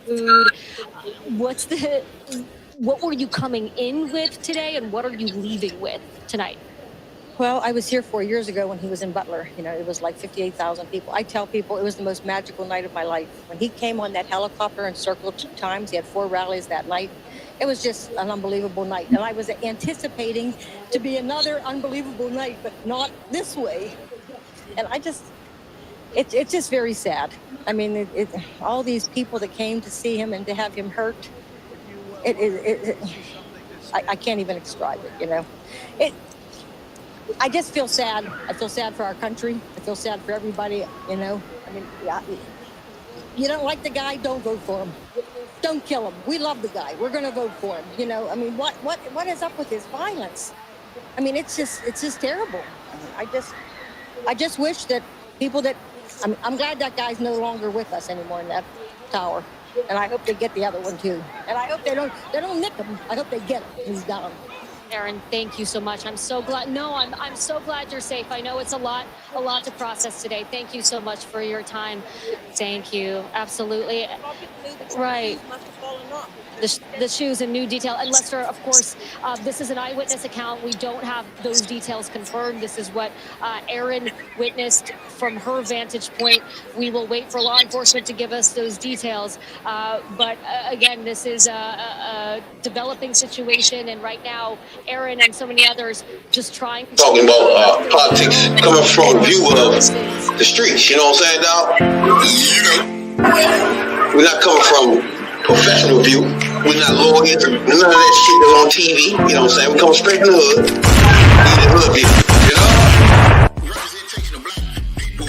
food. What's the what were you coming in with today, and what are you leaving with tonight? Well, I was here 4 years ago when he was in Butler. You know, it was like 58,000 people. I tell people it was the most magical night of my life. When he came on that helicopter and circled 2 times, he had 4 rallies that night. It was just an unbelievable night. And I was anticipating to be another unbelievable night, but not this way. And it's just very sad. I mean, all these people that came to see him and to have him hurt, I can't even describe it, you know. It, I just feel sad. I feel sad for our country. I feel sad for everybody, you know. I mean, yeah, you don't like the guy, don't vote for him. Don't kill him. We love the guy. We're going to vote for him. You know, I mean, what is up with his violence? I mean, it's just terrible. I just wish that people that, I'm glad that guy's no longer with us anymore in that tower. And I hope they get the other one too. And I hope they don't nick him. I hope they get him. He's down. Erin, thank you so much. I'm so glad. No, I'm so glad you're safe. I know it's a lot to process today. Thank you so much for your time. Thank you. Absolutely. Right. The shoes and new detail. And Lester, of course, this is an eyewitness account. We don't have those details confirmed. This is what Erin witnessed from her vantage point. We will wait for law enforcement to give us those details. But again, this is a developing situation. And right now, Erin and so many others just trying to talking about politics coming from a view of the streets. You know what I'm saying, dog? We're not coming from professional view. We're not lawyers. None of that shit that's on TV. You know what I'm saying? We come straight from the hood. The hood view. You know? Representation of black people,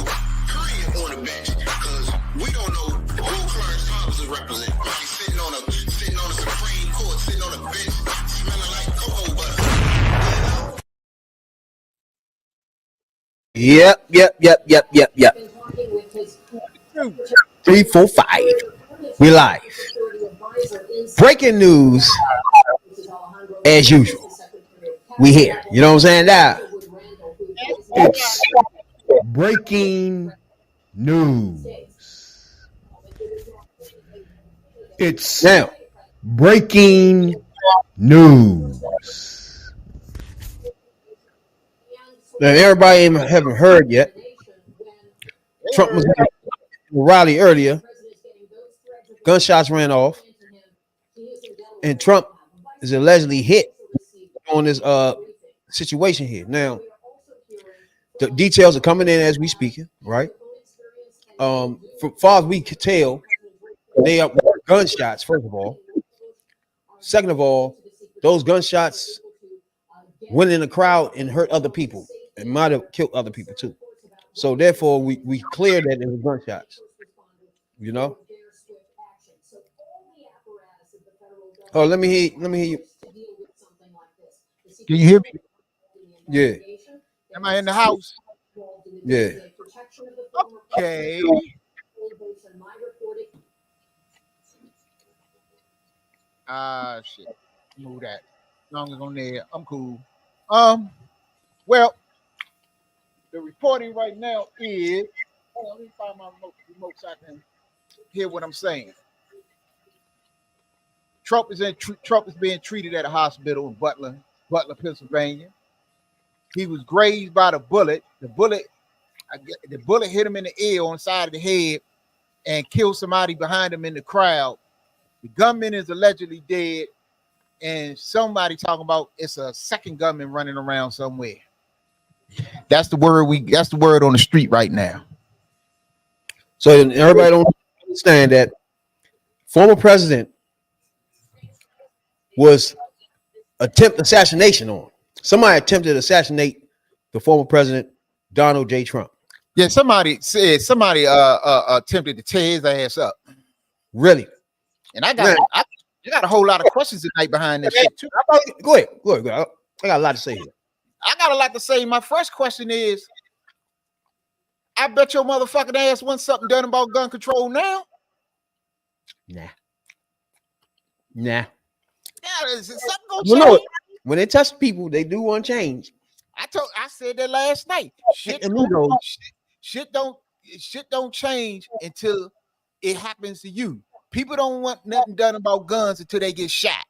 period, on the bench. Because we don't know who Clarence Thomas is representing. He's sitting on a Supreme Court, sitting on a bench, smelling like cocoa butter. Yep. 345. We live. Breaking news as usual. We here. You know what I'm saying? Now it's breaking news. It's now breaking news. Now everybody haven't heard yet. Trump was at a rally earlier. Gunshots ran off, and Trump is allegedly hit on this situation here. Now, the details are coming in as we speaking, right? From far as we could tell, they are gunshots. First of all, second of all, those gunshots went in the crowd and hurt other people, and might have killed other people too. So therefore, we cleared that it was gunshots. You know. Oh, let me hear you. Can you hear me? Yeah. Am I in the house? Yeah. Okay. Shit. Move that. As long as on there, I'm cool. Well, the reporting right now is. Hold on, let me find my remote so I can hear what I'm saying. Trump is being treated at a hospital in Butler, Pennsylvania. He was grazed by the bullet. The bullet hit him in the ear on the side of the head and killed somebody behind him in the crowd. The gunman is allegedly dead, and somebody talking about it's a second gunman running around somewhere. That's the word on the street right now. So everybody don't understand that former president was attempted assassination on. Somebody attempted to assassinate the former president, Donald J. Trump. Yeah, somebody attempted to tear his ass up. Really? And I got a whole lot of questions tonight behind this shit too. Go ahead. I got a lot to say here. I got a lot to say. My first question is, I bet your motherfucking ass wants something done about gun control now. Nah. Yeah, is something gonna change? No, when they touch people, they do want change. I said that last night. Shit don't change until it happens to you. People don't want nothing done about guns until they get shot.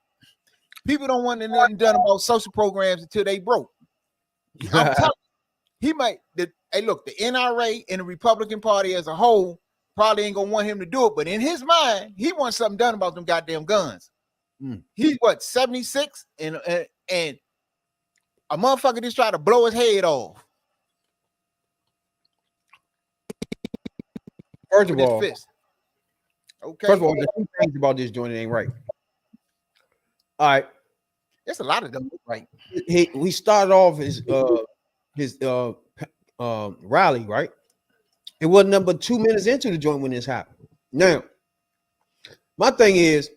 People don't want nothing done about social programs until they broke. I'm telling you, he might. Hey, look, the NRA and the Republican Party as a whole probably ain't gonna want him to do it, but in his mind, he wants something done about them goddamn guns. He's what, 76, and a motherfucker just tried to blow his head off. First of all, okay. First of all, there's two things about this joint that ain't right. All right, there's a lot of them right. He started off his rally, right? It wasn't number 2 minutes into the joint when this happened. Now, my thing is,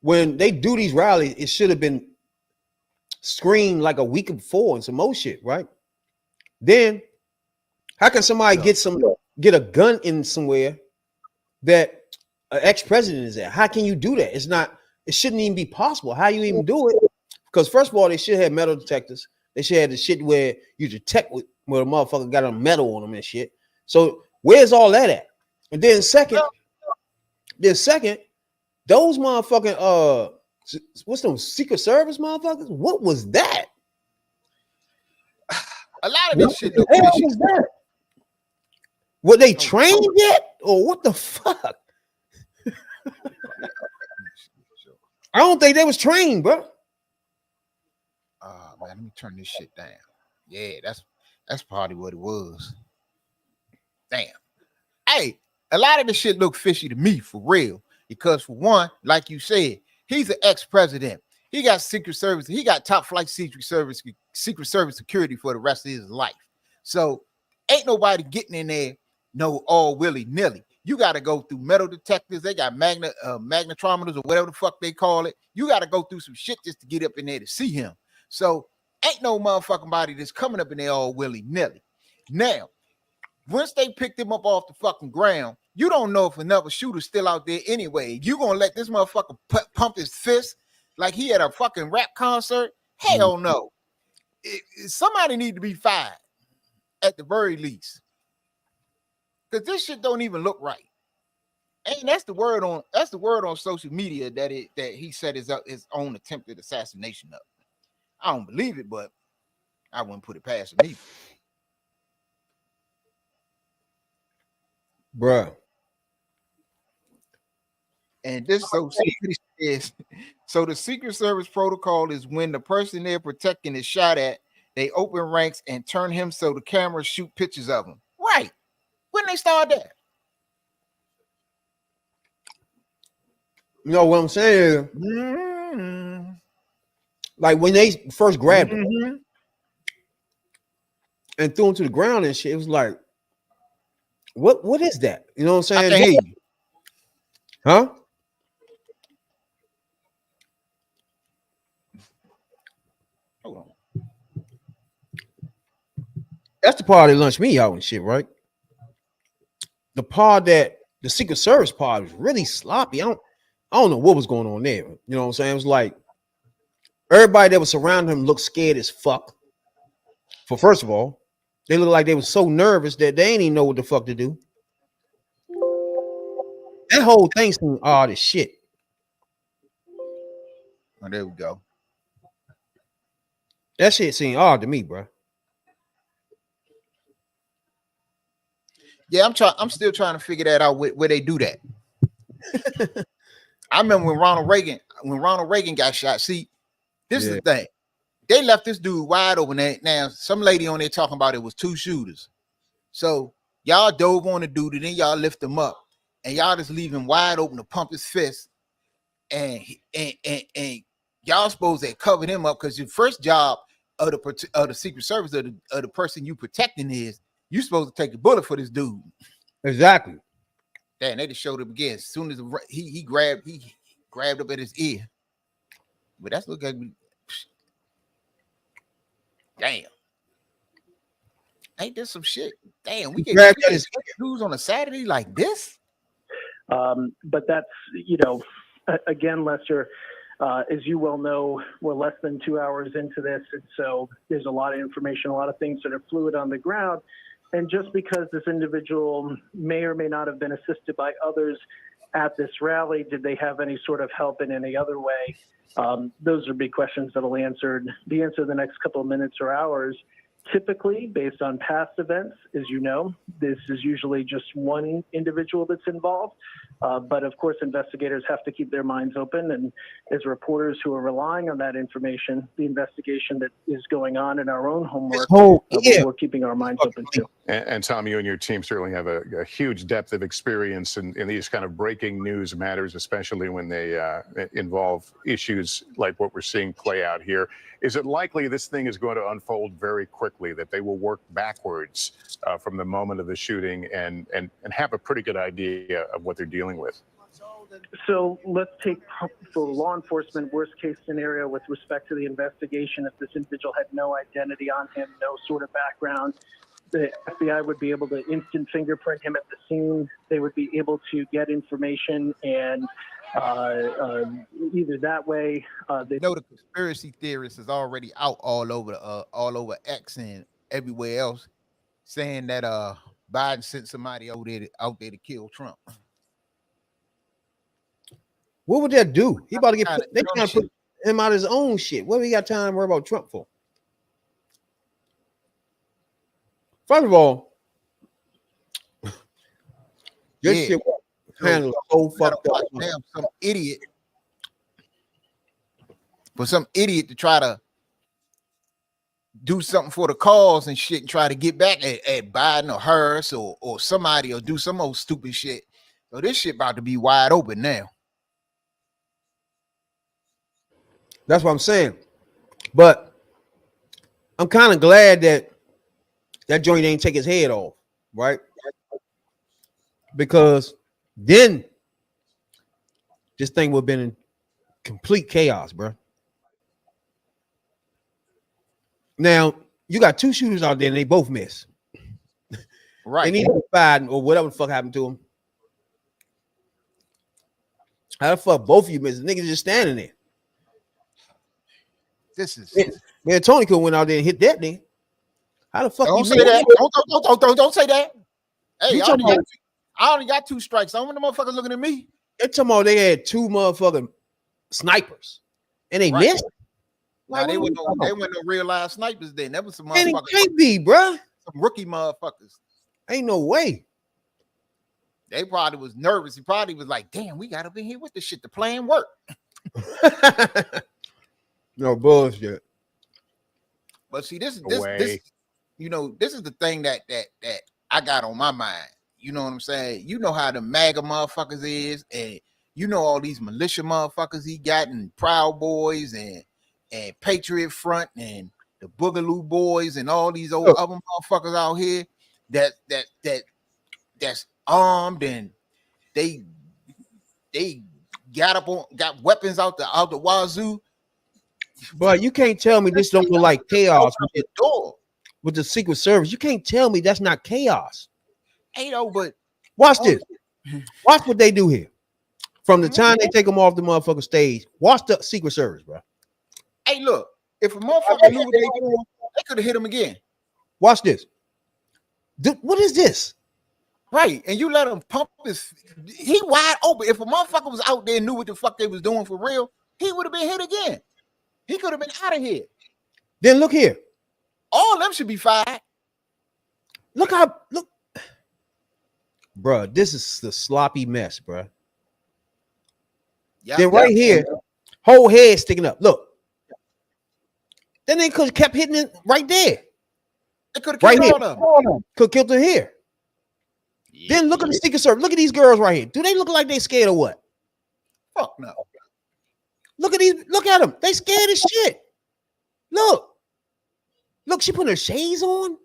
when they do these rallies, it should have been screened like a week before and some more shit, right? Then, how can somebody get a gun in somewhere that an ex-president is at? How can you do that? It shouldn't even be possible. How you even do it? Because first of all, they should have metal detectors. They should have the shit where you detect where the motherfucker got a metal on them and shit. So where's all that at? And then second, those motherfucking what's those Secret Service motherfuckers? What was that? A lot of this shit. Was that? Were they trained yet, or what the fuck? I don't think they was trained, bro. Man, let me turn this shit down. Yeah, that's probably what it was. Damn. Hey, a lot of this shit look fishy to me, for real. Because for one, like you said, he's an ex-president. He got Secret Service. He got top flight Secret Service security for the rest of his life. So ain't nobody getting in there all willy-nilly. You got to go through metal detectors. They got magnetometers or whatever the fuck they call it. You got to go through some shit just to get up in there to see him. So ain't no motherfucking body that's coming up in there all willy-nilly. Now, once they picked him up off the fucking ground, you don't know if another shooter's still out there anyway. You gonna let this motherfucker pump his fist like he at a fucking rap concert? Hell no. Somebody need to be fired at the very least. Because this shit don't even look right. And that's the word on social media that he set his own attempted assassination up. I don't believe it, but I wouldn't put it past me. Bruh. And this so the Secret Service protocol is when the person they're protecting is shot at, they open ranks and turn him so the cameras shoot pictures of him. Right. When they start that. You know what I'm saying? Like when they first grabbed him and threw him to the ground and shit, it was like, what is that? You know what I'm saying? I can hear you. Huh? Hold on. That's the part that launched me out and shit, right? The part that the Secret Service part was really sloppy. I don't know what was going on there. You know what I'm saying? It was like everybody that was surrounding him looked scared as fuck. First of all, they looked like they were so nervous that they ain't even know what the fuck to do. That whole thing seemed odd as shit. Oh, there we go. That shit seemed odd to me, bro. Yeah, I'm still trying to figure that out where they do that. I remember when Ronald Reagan got shot. See, this is the thing. They left this dude wide open. Now, some lady on there talking about it was two shooters. So y'all dove on the dude and then y'all lift him up. And y'all just leave him wide open to pump his fist. And y'all supposed to cover him up because your first job of the Secret Service of the person you protecting is you supposed to take a bullet for this dude. Exactly. Damn, they just showed him again. As soon as he grabbed up at his ear. But that's look like damn. Ain't this some shit? Damn, we get dudes on a Saturday like this. But that's, again, Lester, as you well know, we're less than 2 hours into this. And so there's a lot of information, a lot of things that are fluid on the ground. And just because this individual may or may not have been assisted by others, at this rally? Did they have any sort of help in any other way? Those are big questions that'll be answered in the next couple of minutes or hours. Typically, based on past events, as you know, this is usually just one individual that's involved. But of course, investigators have to keep their minds open. And as reporters who are relying on that information, the investigation that is going on in our own homework, we're keeping our minds open too. And Tom, you and your team certainly have a huge depth of experience in these kind of breaking news matters, especially when they involve issues like what we're seeing play out here. Is it likely this thing is going to unfold very quickly, that they will work backwards from the moment of the shooting and have a pretty good idea of what they're dealing with? So let's take, for law enforcement, worst case scenario with respect to the investigation. If this individual had no identity on him, no sort of background, the FBI would be able to instant fingerprint him at the scene. They would be able to get information and either that way. The conspiracy theorists is already out all over X and everywhere else, saying that Biden sent somebody out there to kill Trump. What would that do? He about to get they trying to put him out of his own shit. What do we got time to worry about Trump for? First of all, this shit was handled so fucked up. Damn, some idiot to try to do something for the cause and shit and try to get back at Biden or Harris or somebody or do some old stupid shit. So this shit about to be wide open now. That's what I'm saying. But I'm kind of glad that joint ain't take his head off, right? Because then this thing would have been in complete chaos, bro. Now, you got two shooters out there and they both miss. Right. They need to find or whatever the fuck happened to them. How the fuck both of you miss? The niggas just standing there. This is man. Tony could went out there and hit that nigga. How the fuck don't you say miss? that? Don't say that. Hey, You I only got 2 strikes. I don't want the motherfuckers looking at me. They talking about they had 2 motherfucking snipers and they missed. Nah, they weren't no real live snipers then. That was some Man, it motherfuckers. can't be, bro. Some rookie motherfuckers. Ain't no way. They probably was nervous. He probably was like, damn, we got up in here with this shit. The plan worked. No bullshit. But see, this you know, this is the thing that I got on my mind. You know what I'm saying? You know how the MAGA motherfuckers is, and you know all these militia motherfuckers he got, and Proud Boys and Patriot Front and the Boogaloo Boys and all these old other motherfuckers out here that's armed and they got weapons out the wazoo. But you can't tell me this don't look like chaos with the Secret Service. You can't tell me that's not chaos. Ain't no, but watch this. Watch what they do here. From the time they take them off the motherfucking stage, watch the Secret Service, bro. Hey, look, if a motherfucker knew what they doing, they could have hit him again. Watch this. What is this? Right, and you let him pump he wide open. If a motherfucker was out there and knew what the fuck they was doing for real, he would have been hit again. He could have been out of here. Then look here. All of them should be fired. Look, bro. This is the sloppy mess, bro. Yep, then right here, whole head sticking up. Look. Then they could have kept hitting it right there. They could have killed all of them. Could kill them here. Yeah, then look at the Secret Service. Look at these girls right here. Do they look like they scared or what? Fuck no. Look at these. Look at them. They scared as shit. Look. Look, she put her shades on.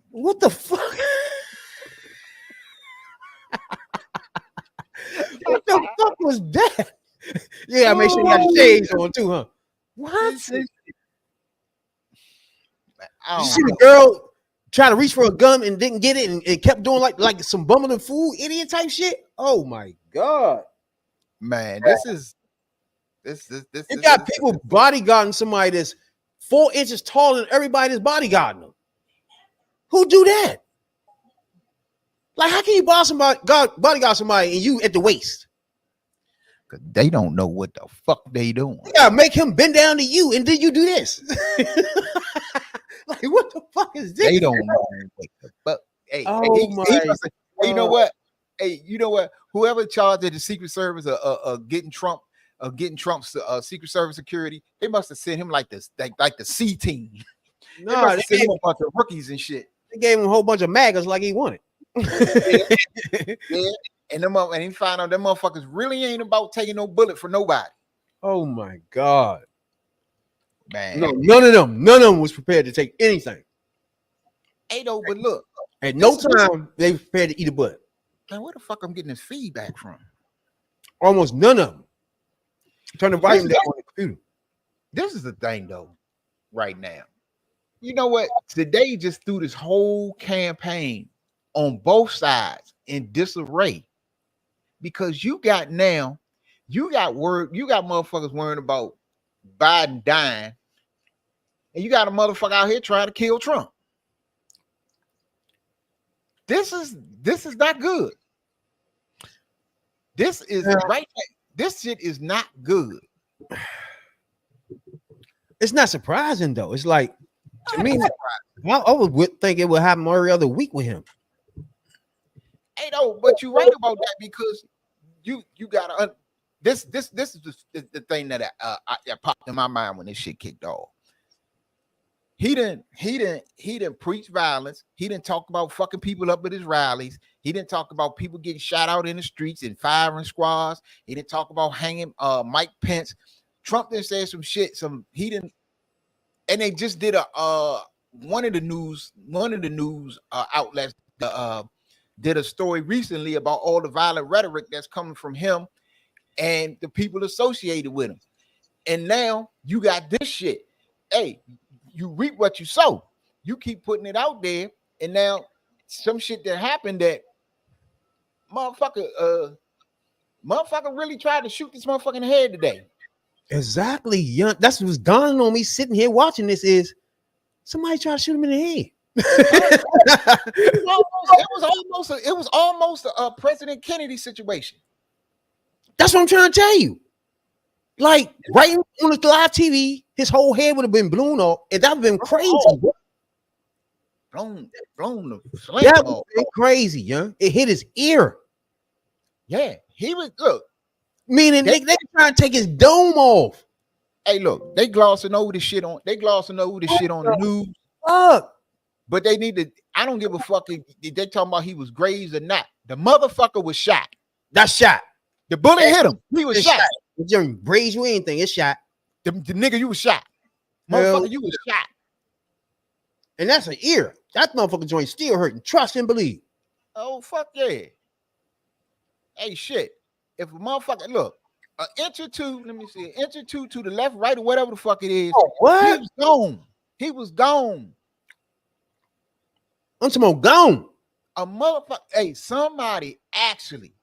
What the fuck? What the fuck was that? Yeah, I make sure you got shades on too, huh? What? You see the girl trying to reach for a gun and didn't get it and kept doing like some bumbling fool idiot type shit? Oh my god. Man, this is you got people bodyguarding somebody that's 4 inches taller than everybody that's bodyguarding them. Who do that? Like, how can you bodyguard somebody and you at the waist? Cause they don't know what the fuck they doing. Yeah, make him bend down to you, and then you do this. Like, what the fuck is this? They don't know what the fuck. Hey, you know what? Hey, you know what? Whoever charged the Secret Service of getting Trump's Secret Service security, they must have sent him like this, like the C team. No, they sent him a bunch of rookies and shit. They gave him a whole bunch of maggots like he wanted. Yeah. And he found out them motherfuckers really ain't about taking no bullet for nobody. Oh my God. Man. No, none of them was prepared to take anything. Hey, no, but look. At no time they were prepared to eat a bullet. Man, where the fuck I'm getting this feedback from? Almost none of them. Turn the volume down on the computer. This is the thing, though, right now. You know what? Today just threw this whole campaign on both sides in disarray. Because you got motherfuckers worrying about Biden dying, and you got a motherfucker out here trying to kill Trump. This is not good. This is right. This shit is not good. It's not surprising though. It's like, to me, I would think it would happen every other week with him. Hey, no, but you're right about that because you gotta. This is the thing that popped in my mind when this shit kicked off. He didn't preach violence. He didn't talk about fucking people up at his rallies. He didn't talk about people getting shot out in the streets and firing squads. He didn't talk about hanging Mike Pence. Trump didn't say some shit. He didn't, and they just did one of the news outlets did a story recently about all the violent rhetoric that's coming from him and the people associated with him. And now you got this shit. Hey, you reap what you sow. You keep putting it out there, and now some shit that happened that motherfucker really tried to shoot this motherfucking head today. Exactly, young. That's what's dawning on me sitting here watching this is somebody trying to shoot him in the head. It was almost a President Kennedy situation. That's what I'm trying to tell you. Like right on the live TV, his whole head would have been blown off, and that would have been crazy. Blown the that would have been crazy, young. It hit his ear. Yeah, he was look. Meaning they trying to take his dome off. Hey, look, they glossing over the shit on the news. Fuck. But they need to. I don't give a fuck if they talking about he was grazed or not. The motherfucker was shot. That's shot. The bullet hit him. He was shot. It didn't graze you anything. It's shot. The nigga, you was shot. Motherfucker, you was shot. And that's an ear. That motherfucker joint still hurting. Trust and believe. Oh, fuck yeah. Hey, shit. If a motherfucker, look, an inch or two, let me see, an inch or two to the left, right, or whatever the fuck it is. Oh, what? He was gone. He was gone. I'm talking about gone. A motherfucker, hey, somebody actually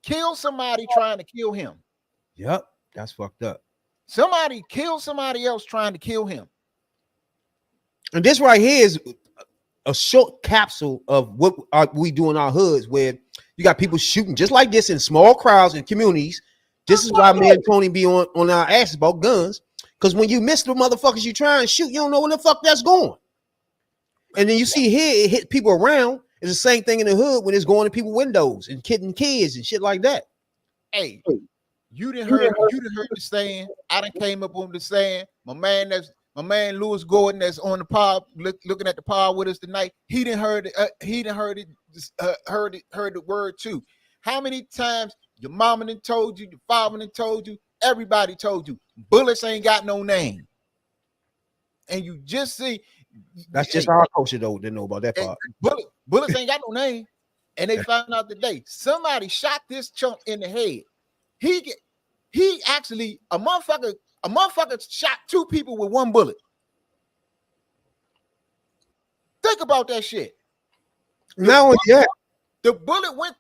killed somebody trying to kill him. Yep, that's fucked up. Somebody killed somebody else trying to kill him. And this right here is a short capsule of what we do in our hoods, where you got people shooting just like this in small crowds and communities. This is why me and Tony be on our asses about guns. Because when you miss the motherfuckers you try and shoot, you don't know where the fuck that's going. And then you see here, it hit people around. It's the same thing in the hood when it's going to people's windows and kidding kids and shit like that. Hey, you done heard the saying. I done came up on the saying. My man Lewis Gordon that's on the pod looking at the pod with us tonight. He done heard it. Heard the word too. How many times your mama done told you, your father done told you, everybody told you, bullets ain't got no name. And you just see. That's just our culture though. Didn't know about that part. Bullets ain't got no name. And they found out today somebody shot this chump in the head. He actually a motherfucker shot two people with one bullet. Think about that shit. Now, yeah, the bullet went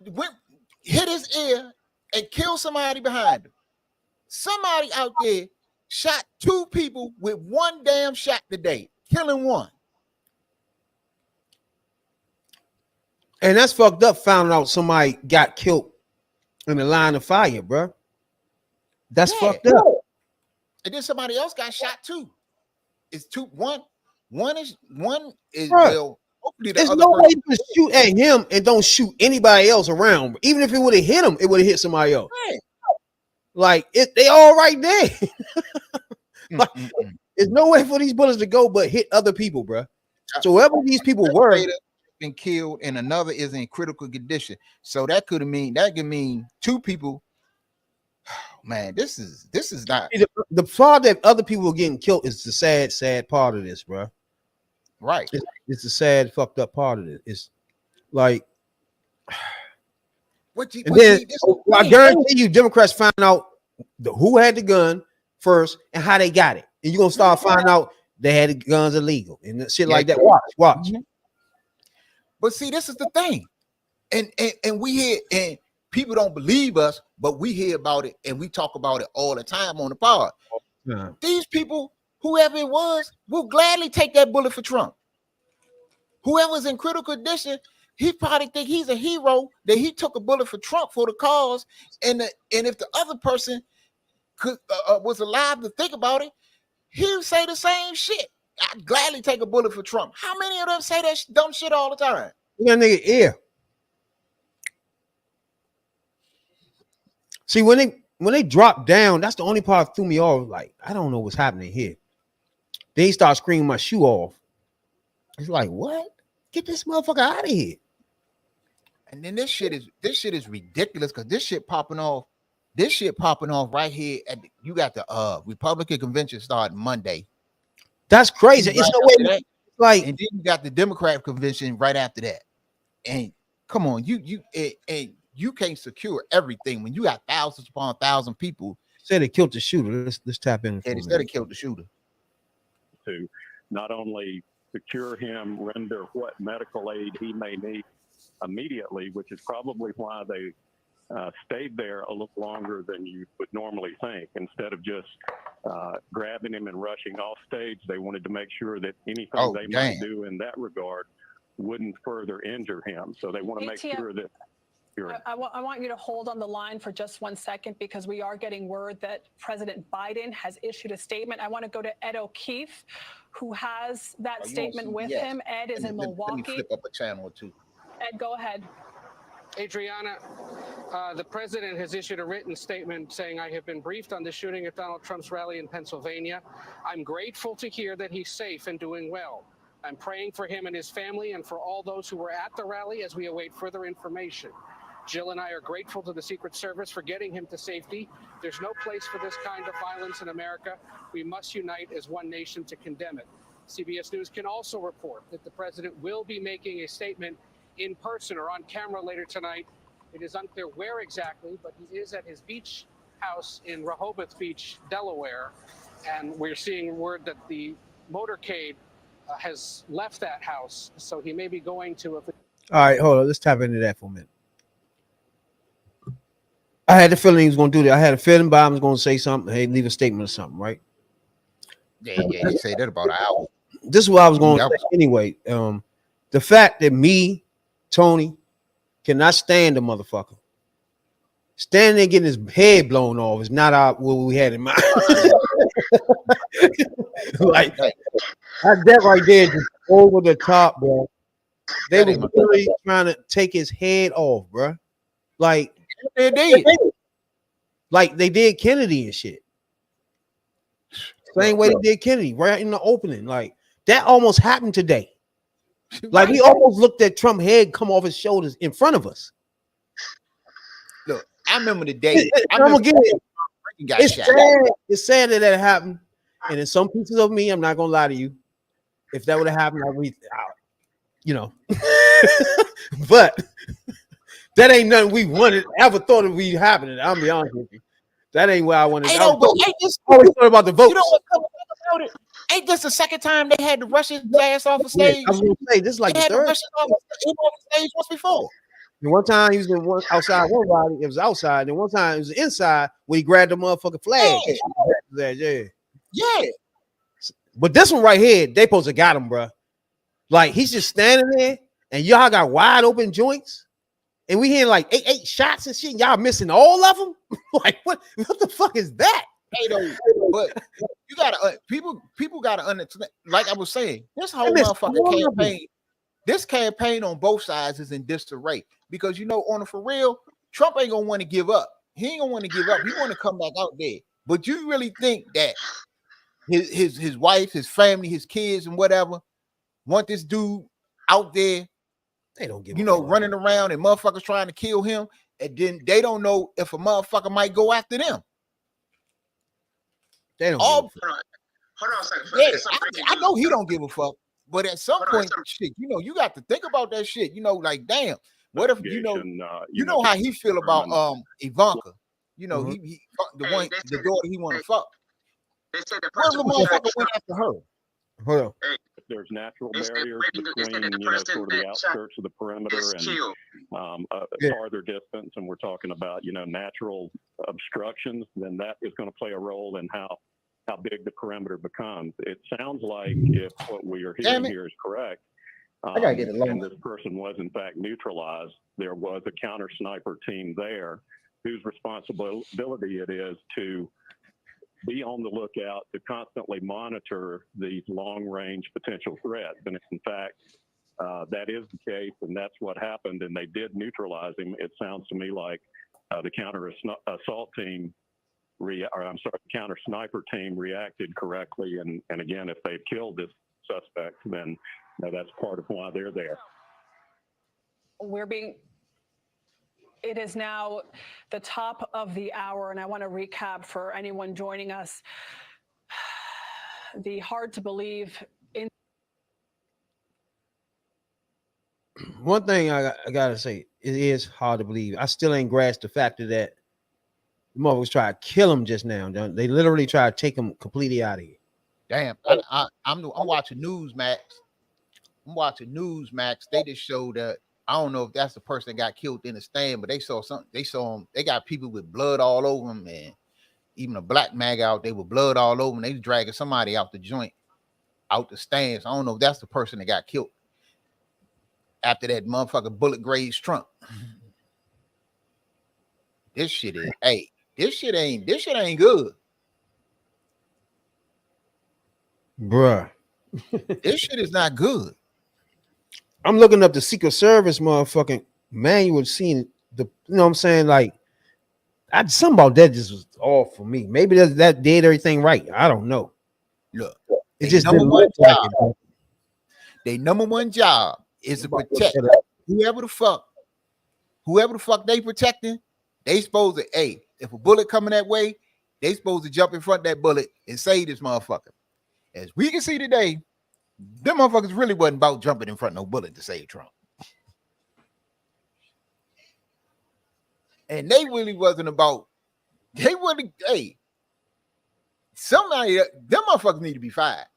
hit his ear and killed somebody behind him. Somebody out there shot two people with one damn shot today, killing one. And that's fucked up. Found out somebody got killed in the line of fire, bro. That's fucked up. And then somebody else got shot too. It's two. One is Bruh. well. Hopefully the There's other no way person. you can shoot at him and don't shoot anybody else around. Even if it would have hit him, it would have hit somebody else. Right. Like they all right there. Like, Mm-mm-mm. there's no way for these bullets to go but hit other people, bro. So whoever these people were, Been killed and another is in critical condition. So that could mean two people. Man, this is not the part that other people are getting killed is the sad part of this, bro. right. It's the sad, fucked up part of it. It's like, and then I guarantee you, Democrats find out who had the gun first and how they got it, and you're gonna start finding out they had the guns illegal and shit like that. Watch. But see, this is the thing, and we hear, and people don't believe us, but we hear about it and we talk about it all the time on the pod. Yeah. These people, whoever it was, will gladly take that bullet for Trump. Whoever's in critical condition, he probably think he's a hero that he took a bullet for Trump for the cause. And if the other person could was alive to think about it, he'll say the same shit. I'd gladly take a bullet for Trump. How many of them say that dumb shit all the time? That nigga ear. See, when they drop down, that's the only part that threw me off. Like, I don't know what's happening here. They start screaming my shoe off. It's like, what? Get this motherfucker out of here. And then this shit is ridiculous because this shit popping off right here you got the Republican convention starting Monday. That's crazy. It's no way. Like, and then you got the Democrat convention right after that. And come on, you can't secure everything when you got thousands upon thousands people. Said they killed the shooter. Let's tap in. And instead of killed the shooter. To not only secure him, render what medical aid he may need immediately, which is probably why they stayed there a little longer than you would normally think. Instead of just grabbing him and rushing off stage, they wanted to make sure that anything they might do in that regard wouldn't further injure him. So they want to make sure that I want you to hold on the line for just 1 second because we are getting word that President Biden has issued a statement. I want to go to Ed O'Keefe, who has that statement with him. Ed is in Milwaukee. Let me flip up a channel or two. Ed, go ahead. Adriana, the president has issued a written statement saying, I have been briefed on the shooting at Donald Trump's rally in Pennsylvania. I'm grateful to hear that he's safe and doing well. I'm praying for him and his family and for all those who were at the rally as we await further information. Jill and I are grateful to the Secret Service for getting him to safety. There's no place for this kind of violence in America. We must unite as one nation to condemn it. CBS News can also report that the president will be making a statement in person or on camera later tonight. It is unclear where exactly, but he is at his beach house in Rehoboth Beach, Delaware. And we're seeing word that the motorcade has left that house. So he may be going to... All right, hold on. Let's tap into that for a minute. I had the feeling he was going to do that. I had a feeling Biden was going to say something. Hey, leave a statement or something, right? Yeah, they say that about an hour. This is what I was going to say anyway. The fact that me, Tony, cannot stand the motherfucker. Standing there getting his head blown off is not what we had in mind. Like, that right there just over the top, bro. They were really trying to take his head off, bro. Like, they did. Like they did Kennedy and shit. Same way they did Kennedy right in the opening. Like that almost happened today. Like we almost looked at Trump's head come off his shoulders in front of us. Look, I remember the day. It's sad that that happened. And in some pieces of me, I'm not gonna lie to you. If that would have happened, I'd be out. You know. But that ain't nothing we wanted, ever thought it would be happening. I'll be honest with you. That ain't where I wanted. I always thought about the votes. You know what comes about it? Ain't this the second time they had to rush his ass off the stage? I was gonna say this is like the third. Off the stage once before. And one time he was outside one body, it was outside, and one time it was inside when he grabbed the motherfucking flag. Yeah. But this one right here, they supposed to got him, bro. Like he's just standing there, and y'all got wide open joints, and we hearing like eight shots and shit, and y'all missing all of them. Like what the fuck is that? Hey, though, but you gotta people gotta understand. Like I was saying, this whole motherfucking campaign, this campaign on both sides is in disarray because on the for real, Trump ain't gonna want to give up. He ain't gonna want to give up. He want to come back out there. But you really think that his wife, his family, his kids, and whatever want this dude out there? They don't give running around and motherfuckers trying to kill him, and then they don't know if a motherfucker might go after them. They don't. Hold on a second. Yeah, I know he don't give a fuck, but at some point, shit, you got to think about that shit. Like, damn, what if you know how he feel about Ivanka? He fucked the daughter he want to fuck. They said the What if person the who motherfucker went after her? Hold on. There's natural They said barriers the between, person sort of the that shot outskirts of the perimeter is and killed. farther distance, and we're talking about, natural obstructions, then that is going to play a role in how big the perimeter becomes. It sounds like if what we are hearing here is correct, and this person was in fact neutralized, there was a counter sniper team there whose responsibility it is to be on the lookout to constantly monitor these long-range potential threats. And if in fact that is the case, and that's what happened, and they did neutralize him, it sounds to me like the counter assault team, counter sniper team reacted correctly. And again, if they've killed this suspect, then that's part of why they're there. It is now the top of the hour, and I want to recap for anyone joining us. The hard to believe. One thing I gotta say, it is hard to believe. I still ain't grasped the fact that the motherfuckers try to kill him just now. They literally try to take him completely out of here. Damn, I'm watching Newsmax. They just showed that. I don't know if that's the person that got killed in the stand, but they saw something. They saw him. They got people with blood all over them, and even a black mag out there with blood all over them. They dragging somebody out the joint, out the stands. I don't know if that's the person that got killed after that motherfucker bullet grazed Trump. This shit ain't good, bruh. This shit is not good. I'm looking up the Secret Service motherfucking manual, seeing the, what I'm saying? Like, something about that just was off for me. Maybe that did everything right. I don't know. Look, it just didn't look like it. Their number one job is to protect whoever the fuck they protecting. They supposed to, if a bullet coming that way, they supposed to jump in front of that bullet and save this motherfucker. As we can see today, them motherfuckers really wasn't about jumping in front of no bullet to save Trump. And they really wasn't about, somebody, them motherfuckers need to be fired.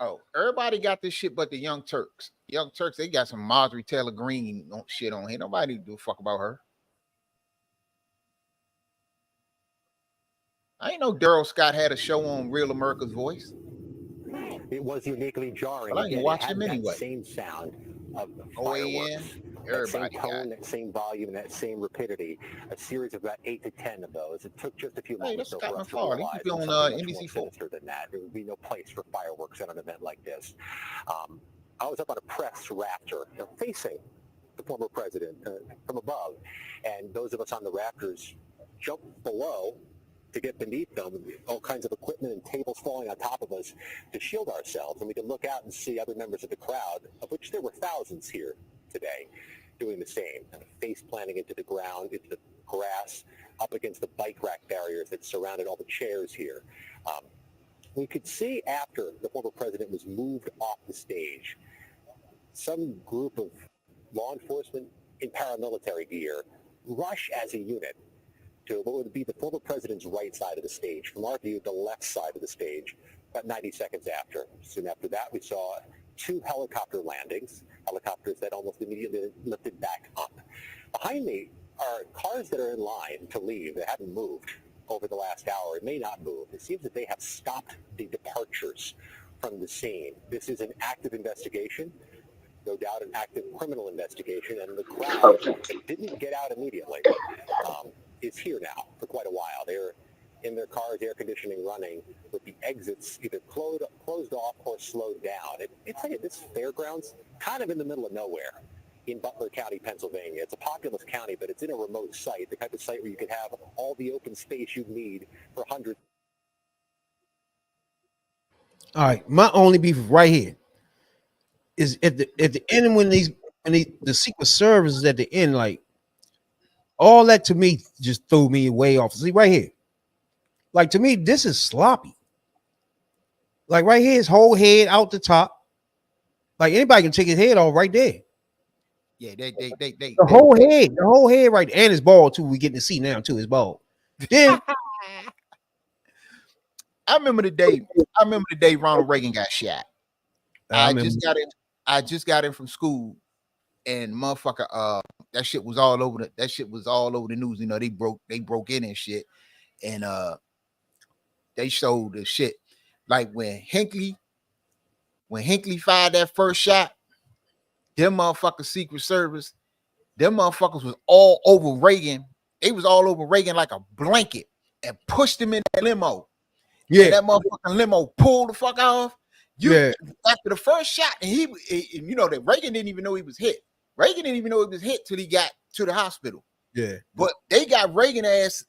Oh, everybody got this shit but the Young Turks. Young Turks, they got some Marjorie Taylor Greene shit on here. Nobody do a fuck about her. I ain't know Daryl Scott had a show on Real America's Voice. It was uniquely jarring. Well, I can watch him anyway. That same sound of OAN, that same tone, that same volume, and that same rapidity. A series of about 8 to 10 of those. It took just a few moments for us to realize that something much more sinister than that. There would be no place for fireworks at an event like this. I was up on a press raptor, facing the former president from above, and those of us on the rafters jumped below to get beneath them, all kinds of equipment and tables falling on top of us to shield ourselves. And we could look out and see other members of the crowd, of which there were thousands here today, doing the same, face planting into the ground, into the grass, up against the bike rack barriers that surrounded all the chairs here. We could see after the former president was moved off the stage, some group of law enforcement in paramilitary gear rush as a unit to what would be the former president's right side of the stage. From our view, the left side of the stage, about 90 seconds after. Soon after that, we saw 2 helicopter landings, helicopters that almost immediately lifted back up. Behind me are cars that are in line to leave that haven't moved over the last hour. It may not move. It seems that they have stopped the departures from the scene. This is an active investigation, no doubt an active criminal investigation, and the crowd that didn't get out immediately is here now for quite a while. They're in their cars, air conditioning running, with the exits either closed off or slowed down. It's like this fairgrounds, kind of in the middle of nowhere in Butler County, Pennsylvania. It's a populous county, but it's in a remote site, the type of site where you could have all the open space you need for hundreds. All right, my only beef right here is at the end when the Secret Service is at the end, like all that to me just threw me way off. See right here, like to me this is sloppy. Like right here, his whole head out the top. Like anybody can take his head off right there. Yeah, the whole head right there. And his bald too. We getting to see now too. His bald. Then I remember the day Ronald Reagan got shot. I just got in from school, and motherfucker, that shit was all over the news. You know, they broke in and shit, and they showed the shit like when Hinckley fired that first shot. Them motherfuckers Secret Service, them motherfuckers was all over Reagan. They was all over Reagan like a blanket and pushed him in that limo. Yeah, and that motherfucking limo pulled the fuck off. After the first shot, and you know that Reagan didn't even know he was hit. Reagan didn't even know he was hit till he got to the hospital. Yeah, but they got Reagan ass.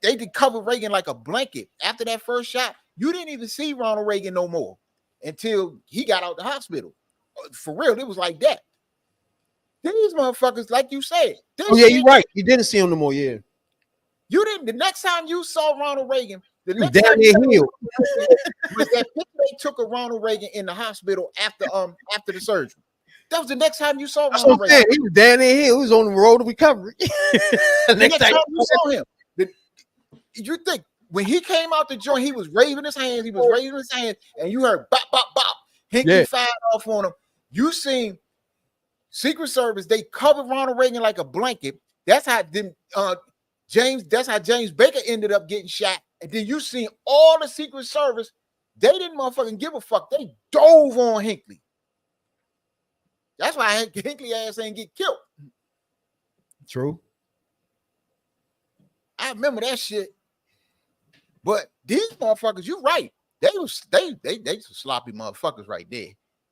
They did cover Reagan like a blanket. After that first shot, you didn't even see Ronald Reagan no more until he got out the hospital. For real, it was like that. These motherfuckers, like you said. You're right. You didn't see him no more. Yeah, you didn't. The next time you saw Ronald Reagan, the next next time you was that picture they took of Ronald Reagan in the hospital after the surgery. That was the next time you saw Ronald Reagan. He was down there. He was on the road to recovery. Next time you saw him, you think when he came out the joint, he was waving his hands. He was raising his hands, and you heard bop bop bop. Hinckley fired off on him. You seen Secret Service, they covered Ronald Reagan like a blanket. That's how James Baker ended up getting shot. And then you seen all the Secret Service, they didn't motherfucking give a fuck. They dove on Hinckley. That's why Hinckley ass ain't get killed. True. I remember that shit. But these motherfuckers, you're right. They some sloppy motherfuckers right there.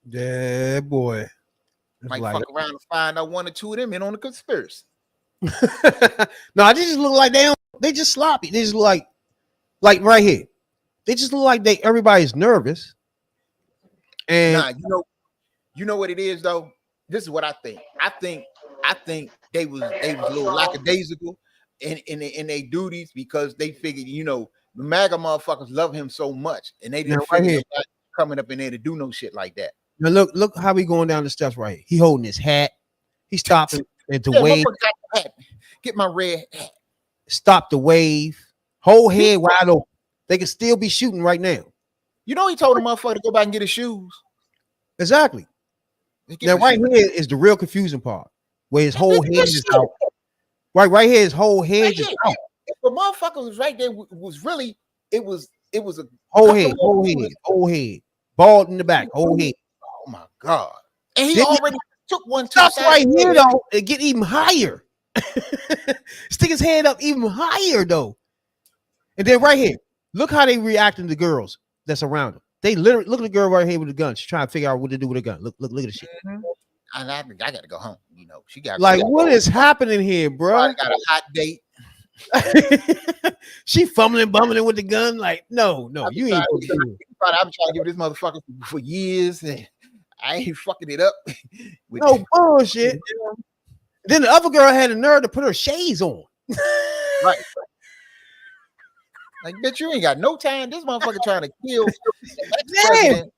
Yeah, boy. Might fuck around and find out one or two of them in on the conspiracy. No, they just look like they just sloppy. They just look like right here. They just look like everybody's nervous. And you know what it is though. This is what I think. I think they was a little lackadaisical in their duties because they figured, the MAGA motherfuckers love him so much, and they didn't figure coming up in there to do no shit like that. Now look how we going down the steps right here. He holding his hat. He stopping and to wave. Get my red hat. Stop the wave. Whole head wide open. They can still be shooting right now. He told the motherfucker to go back and get his shoes. Exactly. Now right here is the real confusing part, where his whole head is out. Right here, his whole head is out. If the motherfucker was right there, was really it was a whole head, bald in the back, whole head. Oh my god! And he already took one. Stop right here though, and get even higher. Stick his head up even higher though, and then right here, look how they reacting to girls that's around him. They literally look at the girl right here with the gun. She's trying to figure out what to do with a gun. Look at the shit. Mm-hmm. I gotta go home. She got what is happening here, bro? I got a hot date. She fumbling, bumbling with the gun. Like, no, you ain't. I'm trying to give this motherfucker for years, and I ain't fucking it up. No bullshit. Then the other girl had the nerve to put her shades on. Right. Like, bitch, you ain't got no time. This motherfucker trying to kill the next president,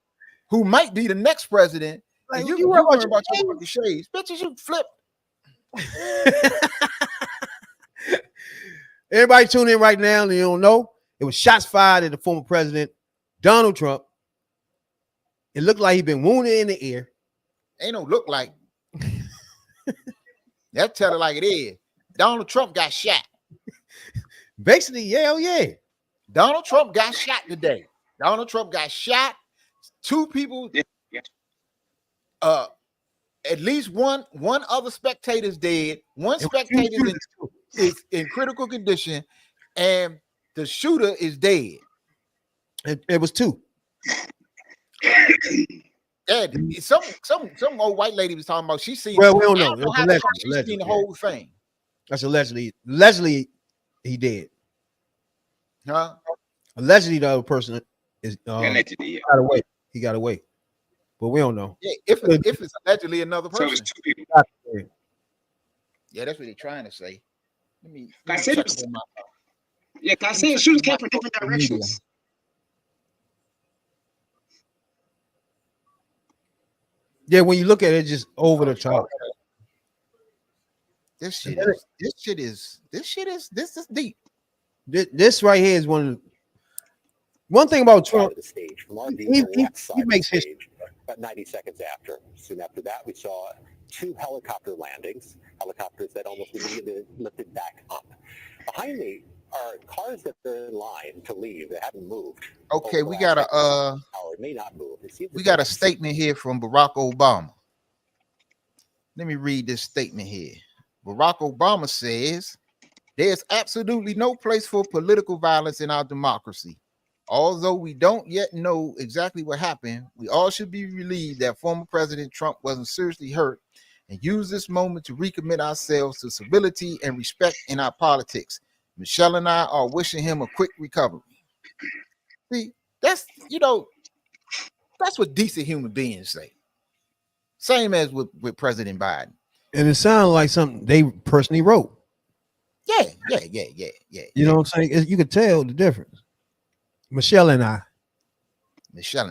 who might be the next president. Like, you worry about your fucking shades. Bitches, you flip. Everybody tune in right now and you don't know. It was shots fired at the former president, Donald Trump. It looked like he'd been wounded in the ear. Ain't no look like. That tell it like it is. Donald Trump got shot. Basically, yeah. Donald Trump got shot today. Donald Trump got shot. 2 people. Yeah. At least one other spectator is dead. One spectator is in critical condition, and the shooter is dead. It was 2. Yeah, some old white lady was talking about she seen. Well, we don't know. How the fuck she seen the whole thing. That's allegedly. Allegedly, he did. Huh? Allegedly, the other person is Allegedly, yeah. got away. He got away, but we don't know. Yeah, if it's allegedly another So person. it's 2 people. Yeah, that's what they're trying to say. Let me I said check it was- up on my. Yeah, I said shooters came from different directions. Yeah, when you look at it, just over the top. This is deep. This right here is one thing about Trump. The stage from our He makes history. About 90 seconds after. Soon after that, we saw 2 helicopter landings, helicopters that almost immediately lifted back up. Behind me are cars that are in line to leave. They haven't moved. Okay, we got a It may not move. we got a statement here from Barack Obama. Let me read this statement here. Barack Obama says, "There's absolutely no place for political violence in our democracy. Although we don't yet know exactly what happened, we all should be relieved that former President Trump wasn't seriously hurt and use this moment to recommit ourselves to civility and respect in our politics. Michelle and I are wishing him a quick recovery." See, that's what decent human beings say. Same as with President Biden. And it sounded like something they personally wrote. Yeah. You know what I'm saying? You could tell the difference. Michelle and I. You see what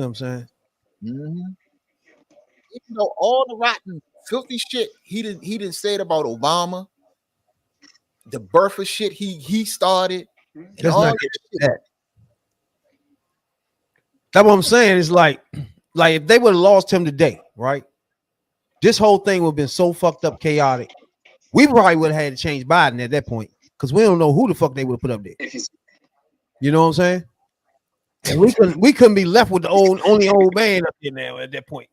I'm saying? Mm-hmm. Even though all the rotten, filthy shit he didn't say it about Obama, the birther shit he started, and Let's all not get into that. That's what I'm saying. It's like if they would have lost him today, right? This whole thing would have been so fucked up, chaotic. We probably would have had to change Biden at that point because we don't know who the fuck they would have put up there. You know what I'm saying? And we couldn't be left with the only old man up there now at that point.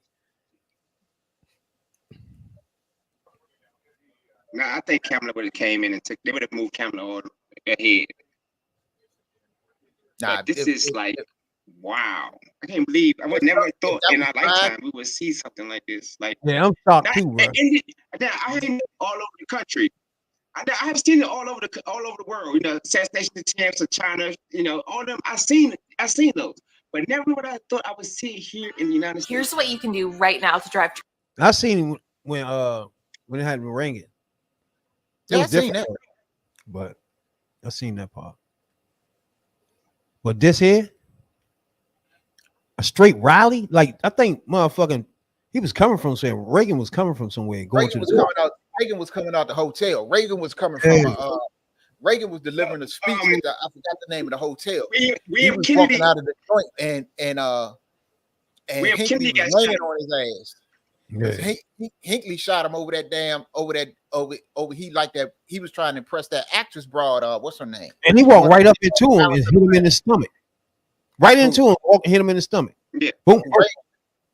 No, I think Kamala would have came in and they would have moved Kamala all ahead. But this is like, wow. I can't believe I would never thought in our lifetime we would see something like this. Like, yeah, I'm shocked too, bro. I heard it all over the country. I have seen it all over the world. You know, assassination attempts of China. You know, all of them. I've seen those, but never would I thought I would see it here in the United States. Here's what you can do right now to drive. I seen him when it had Moringa. Yeah, I seen that. But I seen that part. But this here, a straight rally, like I think motherfucking he was coming from somewhere. Reagan was coming from somewhere. Reagan was coming out the hotel. Reagan was coming from Reagan was delivering a speech. I forgot the name of the hotel. He was Kennedy walking out of the joint and Hinckley was laying on his ass. Yeah. Hinckley shot him over he was trying to impress that actress broad, what's her name? And he walked right up into him and hit him in the stomach. Right into him, hit him in the stomach. Yeah. Boom.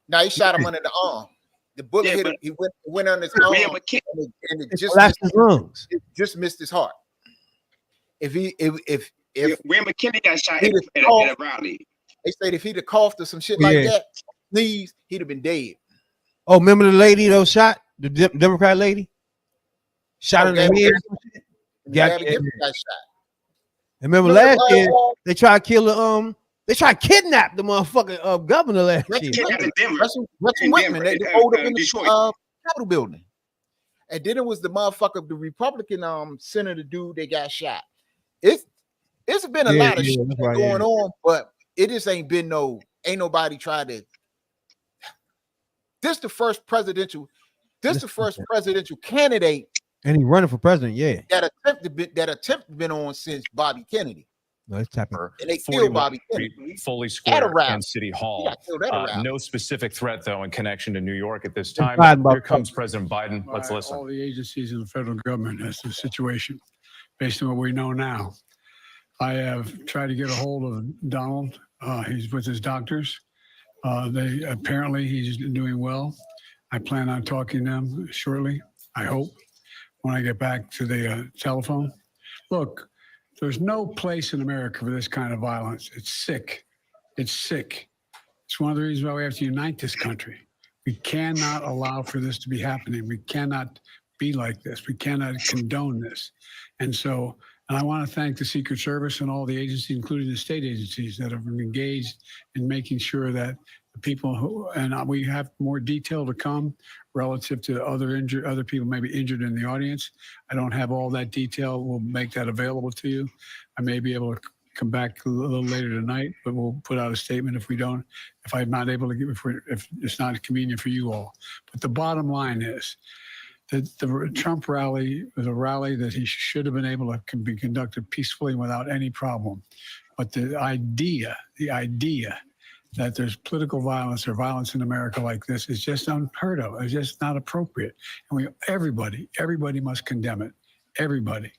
Now he shot him under the arm. The bullet hit him. He went on his arm and it just missed his heart. If Where McKinney got shot at a rally. They said if he'd have coughed or some shit like that, please, he'd have been dead. Oh, remember the lady that was shot? The Democrat lady? Shot in the head. Got shot. Remember last year they tried to kill they tried to kidnap the motherfucking governor last year. Russell Whitman, they pulled up in the Capitol building. And then it was the motherfucker, the Republican senator dude that got shot. It's been a lot of shit going on, but it just ain't nobody tried to. This the first presidential candidate. And he's running for president, yeah. That attempt been on since Bobby Kennedy. No, it's tapping. And they killed Bobby Kennedy. Foley Square and City Hall. No specific threat, though, in connection to New York at this time. Here comes President Biden. Let's listen. All the agencies in the federal government as to the situation, based on what we know now. I have tried to get a hold of Donald. He's with his doctors. They apparently he's doing well. I plan on talking to them shortly, I hope, when I get back to the telephone. Look, there's no place in America for this kind of violence. It's sick. It's sick. It's one of the reasons why we have to unite this country. We cannot allow for this to be happening. We cannot be like this. We cannot condone this. And I want to thank the Secret Service and all the agencies, including the state agencies, that have been engaged in making sure that the people who, and we have more detail to come relative to other people maybe injured in the audience. I don't have all that detail. We'll make that available to you. I may be able to come back a little later tonight, but we'll put out a statement if I'm not able to give, if it's not convenient for you all. But the bottom line is that the Trump rally was a rally that he should have been able to be conducted peacefully without any problem. But the idea that there's political violence or violence in America like this is just unheard of. It's just not appropriate. And everybody must condemn it. Everybody.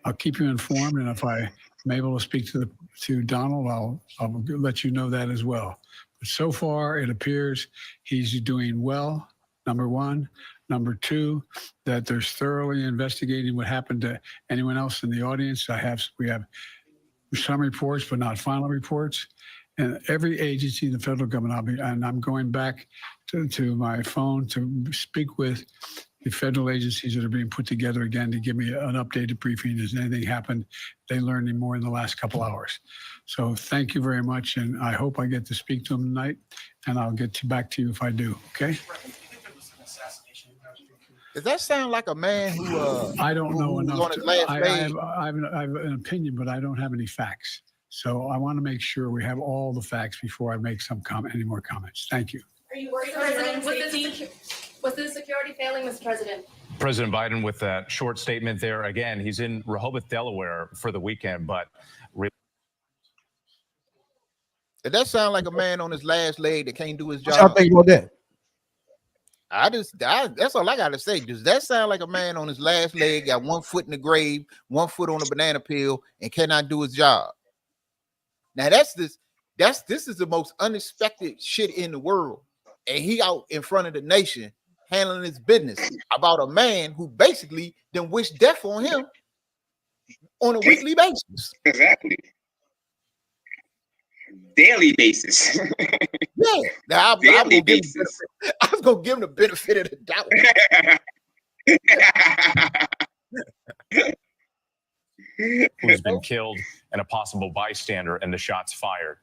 I'll keep you informed, and if I'm able to speak to Donald, I'll let you know that as well. But so far, it appears he's doing well, number one. Number two, that there's thoroughly investigating what happened to anyone else in the audience. We have some reports, but not final reports. And every agency in the federal government, I'm going back to my phone to speak with the federal agencies that are being put together again to give me an updated briefing. Has anything happened? They learned any more in the last couple hours. So thank you very much. And I hope I get to speak to them tonight, and I'll get back to you if I do. Okay. Does that sound like a man who I don't know enough. On his last leg? I have an opinion, but I don't have any facts. So I want to make sure we have all the facts before I make any more comments. Thank you. Are you worried about was the security failing, Mr. President? President Biden with that short statement there. Again, he's in Rehoboth, Delaware for the weekend, but Does that sound like a man on his last leg that can't do his job? What y'all think about that? That's all I got to say. Does that sound like a man on his last leg, got 1 foot in the grave, 1 foot on a banana peel, and cannot do his job? Now this is the most unexpected shit in the world. And he out in front of the nation handling his business about a man who basically then wished death on him on a weekly basis. Exactly. Daily basis. Yeah. Now, I was gonna give him the benefit of the doubt. who's been killed and a possible bystander and the shots fired.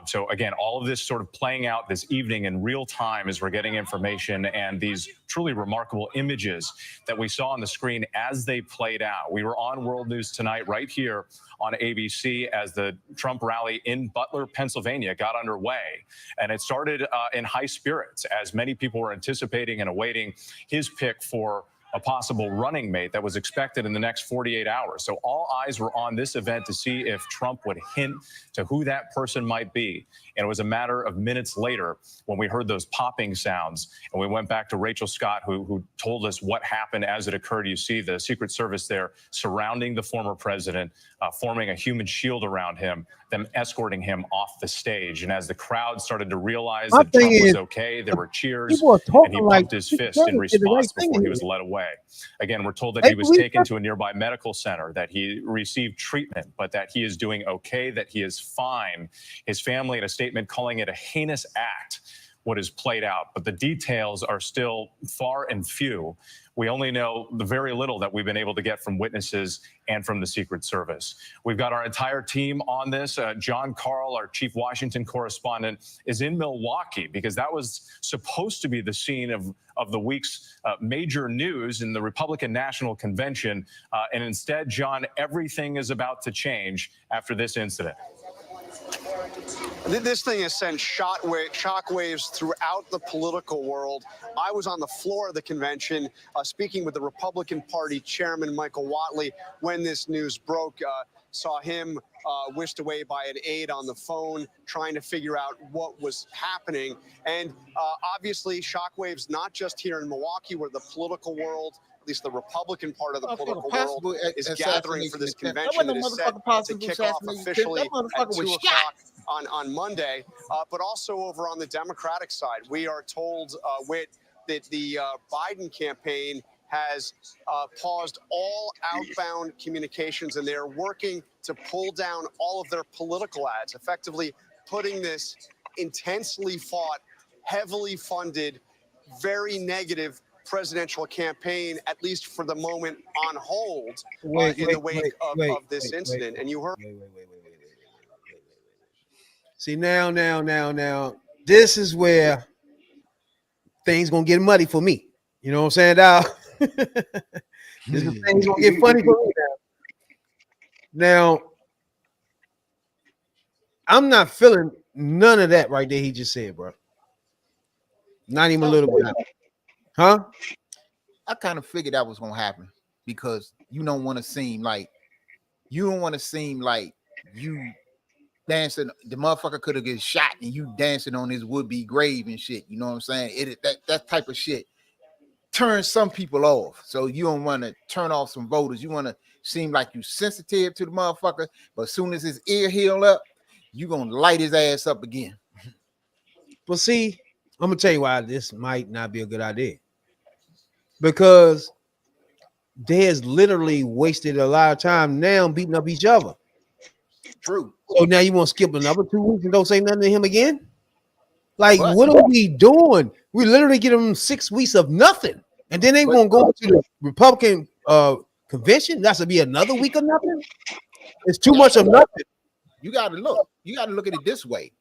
So again, all of this sort of playing out this evening in real time as we're getting information and these truly remarkable images that we saw on the screen as they played out. We were on World News Tonight right here on ABC as the Trump rally in Butler, Pennsylvania got underway. And it started in high spirits as many people were anticipating and awaiting his pick for a possible running mate that was expected in the next 48 hours. So all eyes were on this event to see if Trump would hint to who that person might be. And it was a matter of minutes later when we heard those popping sounds and we went back to Rachel Scott, who told us what happened as it occurred. You see the Secret Service there surrounding the former president, forming a human shield around him, them escorting him off the stage. And as the crowd started to realize that Trump was okay, there were cheers, and he pumped his fist in response before he was led away. Again, we're told that he was taken to a nearby medical center, that he received treatment, but that he is doing okay, that he is fine. His family in a statement calling it a heinous act, what has played out, but the details are still far and few. We only know the very little that we've been able to get from witnesses and from the Secret Service. We've got our entire team on this. John Karl, our chief Washington correspondent, is in Milwaukee because that was supposed to be the scene of the week's major news in the Republican National Convention. And instead, John, everything is about to change after this incident. This thing has sent shockwaves throughout the political world. I was on the floor of the convention speaking with the Republican Party chairman, Michael Whatley, when this news broke. Saw him whisked away by an aide on the phone trying to figure out what was happening. And obviously shockwaves not just here in Milwaukee where the political world, least the Republican part of the political possible world, is assassination gathering for this attempt. convention That that wasn't is no set motherfucking to possible kick off assassination attempt. officially That motherfucker at 2 was o'clock on Monday. But also over on the Democratic side, we are told, Whit, that the Biden campaign has paused all outbound communications, and they are working to pull down all of their political ads, effectively putting this intensely fought, heavily funded, very negative presidential campaign, at least for the moment, on hold in the wake of this incident. And you heard. See, now, this is where things gonna get muddy for me. You know what I'm saying, Dow? This is things gonna get funny for me now. I'm not feeling none of that right there he just said, bro. Not even a little bit. Huh? I kind of figured that was gonna happen because you don't want to seem like you dancing. The motherfucker could have get shot and you dancing on his would-be grave and shit. You know what I'm saying? That type of shit turns some people off. So you don't want to turn off some voters. You want to seem like you sensitive to the motherfucker, but as soon as his ear heal up, you gonna light his ass up again. But see, I'm gonna tell you why this might not be a good idea. Because they has literally wasted a lot of time now beating up each other. True. So now you want to skip another 2 weeks and don't say nothing to him again? Like, what are we doing? We literally get them 6 weeks of nothing, and then they gonna go to the Republican convention. That's gonna be another week of nothing. It's too much of nothing. You gotta look. You gotta look at it this way.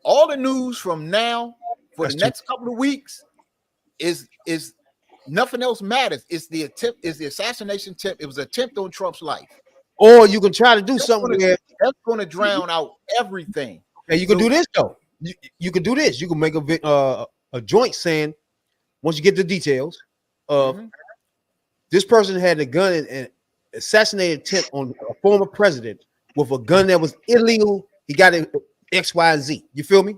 All the news from now for the next couple of weeks is nothing else matters. It's the attempt. It's the assassination attempt. It was an attempt on Trump's life. Or you can try to do something that's going to drown out everything. And you can do this though. You can do this. You can make a joint saying, once you get the details of this person had a gun and assassinated attempt on a former president with a gun that was illegal. He got it X, Y, and Z. You feel me?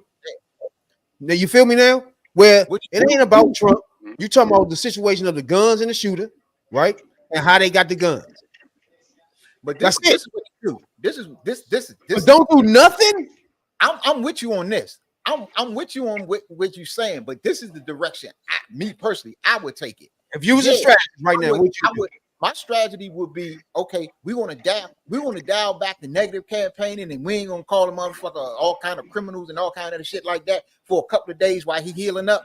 Now you feel me now? Where it ain't about Trump. You talking about the situation of the guns and the shooter, right? And how they got the guns. But this is what you do. This. But don't do nothing. I'm with you on this. I'm with you on what you're saying. But this is the direction. Me personally, I would take it. If you was a strategist right now, my strategy would be, okay, we want to dial back the negative campaigning, and we ain't gonna call the motherfucker all kind of criminals and all kind of shit like that for a couple of days while he healing up.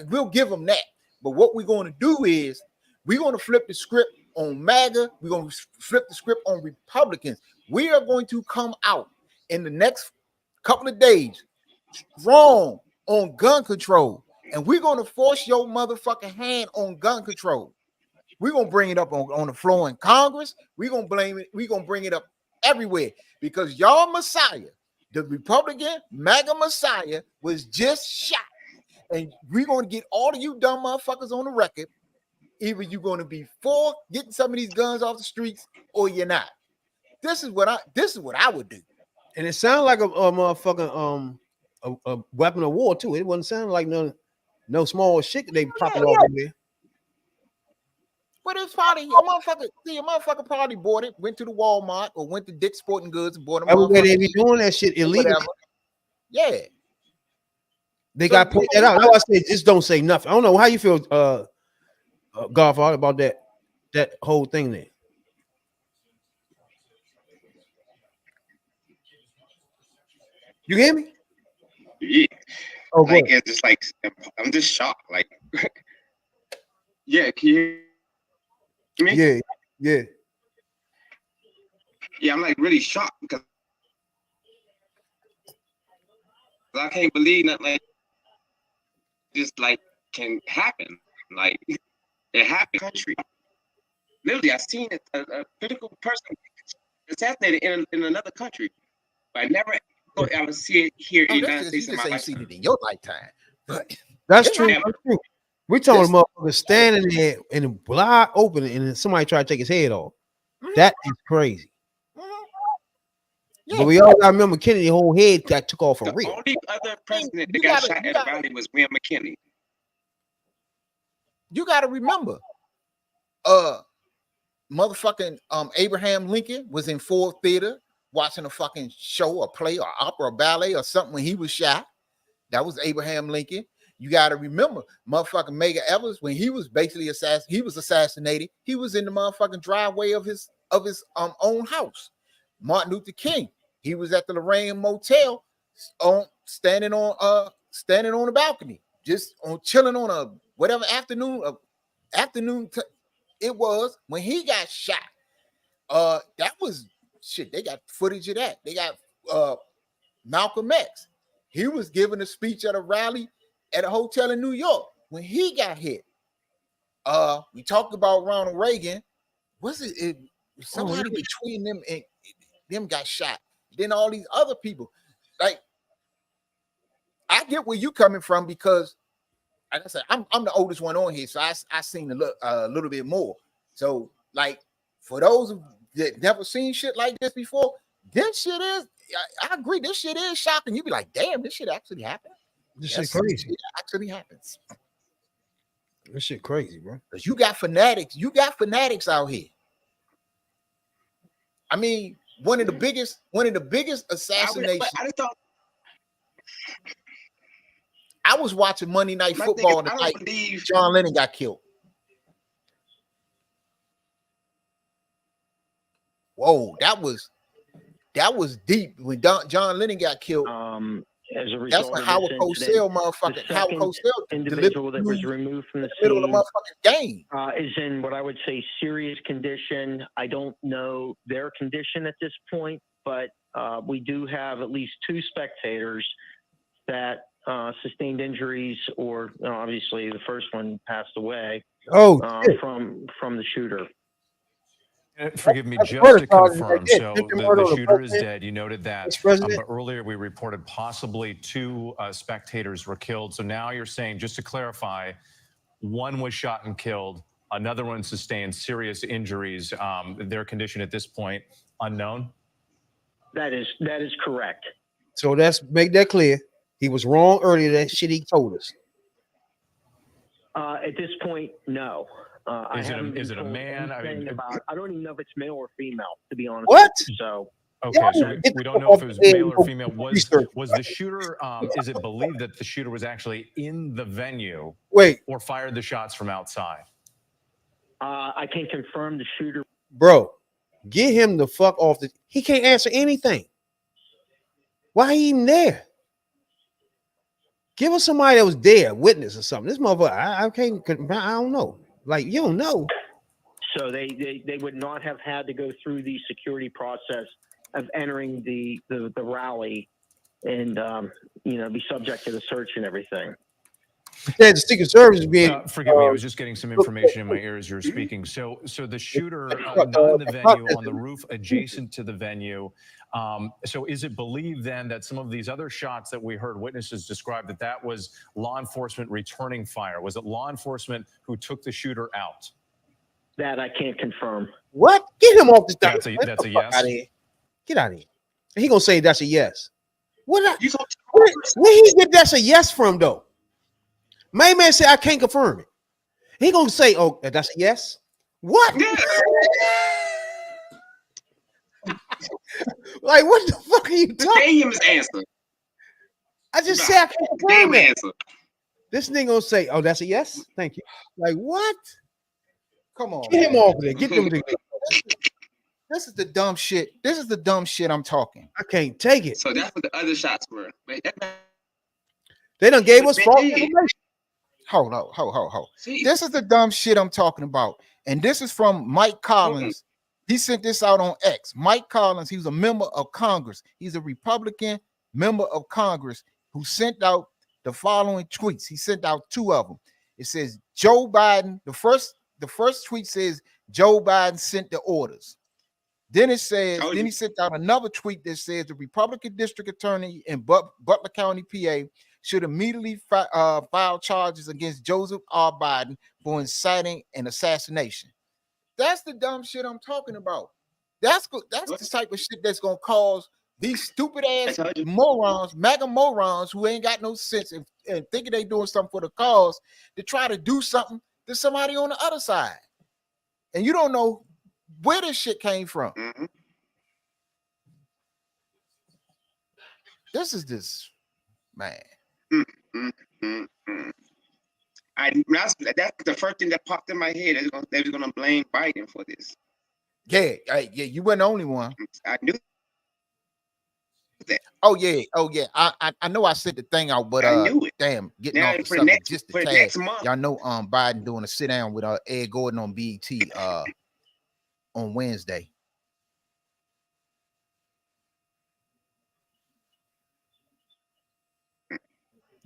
We'll give him that. But what we're going to do is we're going to flip the script on MAGA. We're going to flip the script on Republicans. We are going to come out in the next couple of days strong on gun control, and we're going to force your motherfucking hand on gun control. We're going to bring it up on the floor in Congress. We're going to blame it. We're going to bring it up everywhere because y'all Messiah, the Republican MAGA Messiah, was just shot. And we're going to get all of you dumb motherfuckers on the record. Either you're going to be for getting some of these guns off the streets or you're not. This is what I would do. And it sounded like a motherfucking a weapon of war too. It wasn't sounding like no small shit they popping off in there. But it's probably a motherfucker probably bought it, went to the Walmart or went to Dick's Sporting Goods and bought them. Everywhere they be doing that shit illegal. Yeah. They got to point that out. Now I say just don't say nothing. I don't know how you feel, Godfather, about that whole thing there. You hear me? Yeah. Oh, like it's just like I'm just shocked. Like, yeah, can you hear me? Yeah. Yeah, I'm like really shocked because I can't believe nothing like this like can happen. Like it happened in the country. Literally, I seen a political person assassinated in another country, but I never thought I would see it here in the United States in my lifetime. Seen it in your lifetime, but that's true. That's true. We talking about motherfuckers standing there in a block open and then somebody try to take his head off. That is crazy. Yeah. But we all gotta remember Kennedy's whole head got took off for real. The only other president that got shot at a rally was William McKinley. You got to remember, motherfucking Abraham Lincoln was in Ford Theater watching a fucking show or play or opera or ballet or something when he was shot. That was Abraham Lincoln. You got to remember, motherfucking Medgar Evers, when he was basically assassinated. He was in the motherfucking driveway of his own house. Martin Luther King, he was at the Lorraine Motel, standing on the balcony, just chilling on a whatever afternoon it was when he got shot. That was shit. They got footage of that. They got Malcolm X. He was giving a speech at a rally at a hotel in New York when he got hit. We talked about Ronald Reagan. Was it somebody between them and them got shot? Then all these other people. Like, I get where you coming from because, like I said, I'm the oldest one on here, so I seen a little bit more. So, like, for those that never seen shit like this before, this shit is. I agree. This shit is shocking. You be like, damn, this shit actually happened. This shit crazy. It actually happens. This shit crazy, bro. Because you got fanatics. You got fanatics out here. I mean, one of the biggest assassinations. I was watching Monday Night Football the night John Lennon got killed. Whoa, that was deep when John Lennon got killed. As a result, that's when Howard Cosell, motherfucking Howard Cosell, individual that was removed from the middle of the motherfucking game, is in what I would say serious condition. I don't know their condition at this point, but we do have at least 2 spectators that sustained injuries, or obviously the first one passed away. From the shooter. Forgive me, just to confirm, so the shooter is dead. You noted that. But earlier we reported possibly 2 spectators were killed. So now you're saying, just to clarify, 1 was shot and killed, another one sustained serious injuries. Their condition at this point, unknown? That is correct. So let's make that clear. He was wrong earlier, that shit he told us. At this point, no. Is it a man? I don't even know if it's male or female, to be honest. What? So okay, so we don't know if it was male or female. Was the shooter? Is it believed that the shooter was actually in the venue? Wait, or fired the shots from outside? I can confirm the shooter. Bro, get him the fuck off the. He can't answer anything. Why he even there? Give us somebody that was there, witness or something. This motherfucker, I can't. I don't know. Like, you don't know. So they would not have had to go through the security process of entering the rally and be subject to the search and everything. Yeah, the Secret Service is being. Forgive me, I was just getting some information in my ear as you were speaking. So the shooter not in the venue, on the roof adjacent to the venue. So is it believed then that some of these other shots that we heard witnesses describe, that was law enforcement returning fire? Was it law enforcement who took the shooter out? That I can't confirm. What? Get him off the That's a yes. Out of here. Get out of here. He gonna say that's a yes. Where he get that's a yes from though? My man said I can't confirm it. He gonna say, oh, that's a yes. What? Like, what the fuck are you talking about? Answer. I just said I can't confirm it. This nigga gonna say, oh, that's a yes. Thank you. Like, what? Come on, get him off there. Get them. This is the dumb shit. This is the dumb shit I'm talking. I can't take it. So that's what the other shots were. They done gave us false information. Hold on. This is the dumb shit I'm talking about. And this is from Mike Collins. He sent this out on X. Mike Collins, he was a member of Congress. He's a Republican member of Congress who sent out the following tweets. He sent out 2 of them. It says Joe Biden. The first tweet says Joe Biden sent the orders. Then it says, then he sent out another tweet that says the Republican district attorney in Butler County, PA, should immediately file charges against Joseph R. Biden for inciting an assassination. That's the dumb shit I'm talking about. That's the type of shit that's gonna cause these stupid ass morons, MAGA morons who ain't got no sense and thinking they doing something for the cause to try to do something to somebody on the other side. And you don't know where this shit came from. Mm-hmm. This is this, man. That's the first thing that popped in my head. They was gonna blame Biden for this. Yeah, you weren't the only one. I knew that. Oh yeah. I know I sent the thing out, but I knew it. Damn, getting Now, off the for subject next- just for a tad. next month. Y'all know Biden doing a sit down with Ed Gordon on BET on Wednesday.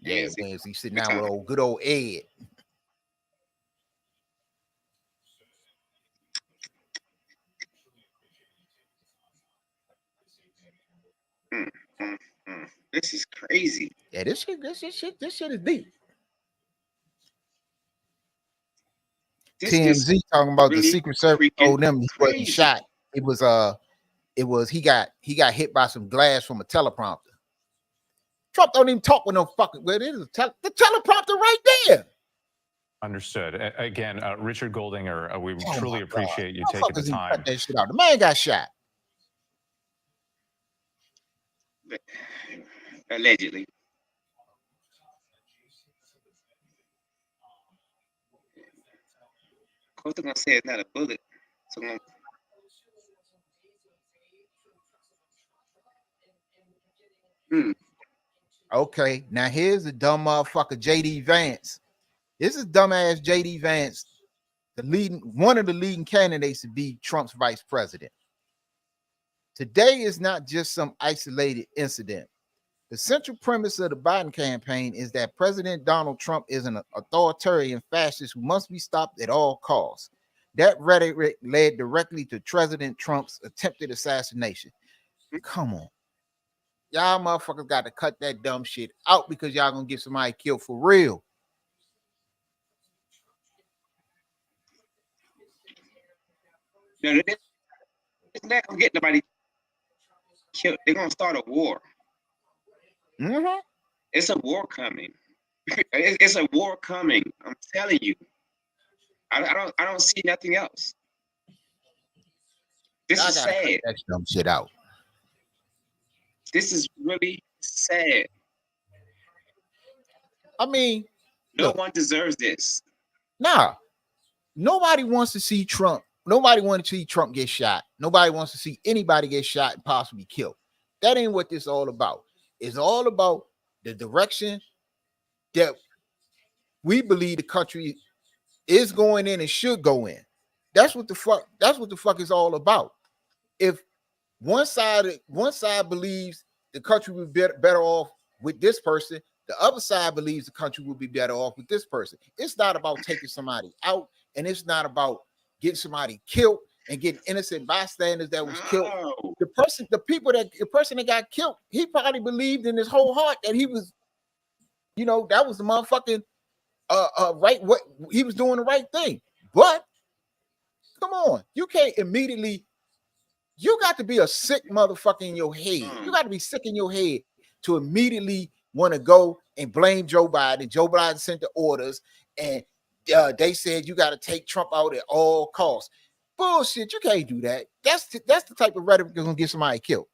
Yeah, Wednesday sitting down with good old Ed. This is crazy. Yeah, this shit is deep. TMZ talking about the Secret Service told them he wasn't shot. It was he got hit by some glass from a teleprompter. Trump don't even talk with no fucking. Well, it is the teleprompter right there. Understood. Again, Richard Goldinger, we truly appreciate you taking the Motherfuckers time. cut that shit out. The man got shot. Allegedly. Of course, they're gonna say it's not a bullet. So Okay, now here's the dumb motherfucker JD Vance. This is dumbass JD Vance, one of the leading candidates to be Trump's vice president. Today is not just some isolated incident. The central premise of the Biden campaign is that President Donald Trump is an authoritarian fascist who must be stopped at all costs. That rhetoric led directly to President Trump's attempted assassination. Come on. Y'all motherfuckers got to cut that dumb shit out because y'all gonna get somebody killed for real. they're not gonna get nobody killed. They're gonna start a war. Mm-hmm. It's a war coming. It's a war coming. I'm telling you. I don't see nothing else. This is sad. Cut that dumb shit out. This is really sad. I mean, no one deserves this. Nah, nobody wants to see Trump. Nobody wants to see Trump get shot. Nobody wants to see anybody get shot and possibly killed. That ain't what this is all about. It's all about the direction that we believe the country is going in and should go in. That's what the fuck is all about. If one side believes the country would be better off with this person, the other side believes the country will be better off with this person. It's not about taking somebody out, and it's not about getting somebody killed and getting innocent bystanders that was killed. The person that got killed, he probably believed in his whole heart that he was, that was the motherfucking right, what he was doing the right thing. But come on, you can't immediately. You got to be a sick motherfucker in your head. You got to be sick in your head to immediately want to go and blame Joe Biden. Joe Biden sent the orders, and they said you got to take Trump out at all costs. Bullshit! You can't do that. That's the type of rhetoric that's gonna get somebody killed.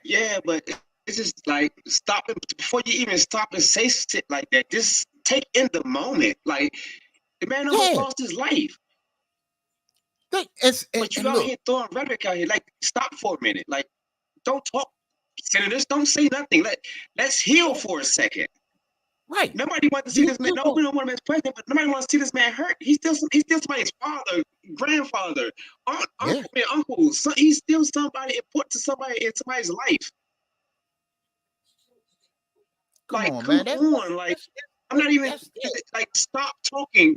Yeah, but it's just like stop it before you even stop and say shit like that. Just take in the moment. Like the man almost lost his life. But you out here throwing rhetoric out here. Like, stop for a minute. Like, don't talk. Senators, don't say nothing. Let's heal for a second. Right. Nobody wants to see this man. No, we don't want him as president, but nobody wants to see this man hurt. He's still somebody's father, grandfather, uncle. So he's still somebody important to somebody in somebody's life. Come on. Like, I'm not even like, stop talking.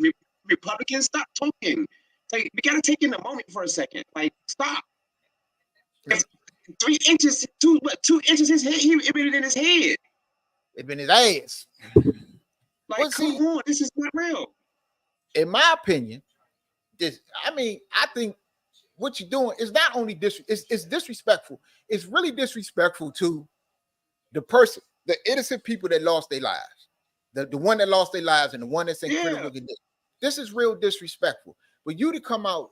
Republicans, stop talking. Like, we gotta take in the moment for a second. Like, stop. It's 3 inches, 2 inches his head. It been in his head. It been his ass. Like, come on, this is not real. In my opinion, I think what you're doing is not only it's disrespectful. It's really disrespectful to the innocent people that lost their lives. the one that lost their lives and the one that's in critical condition. This is real disrespectful. But you to come out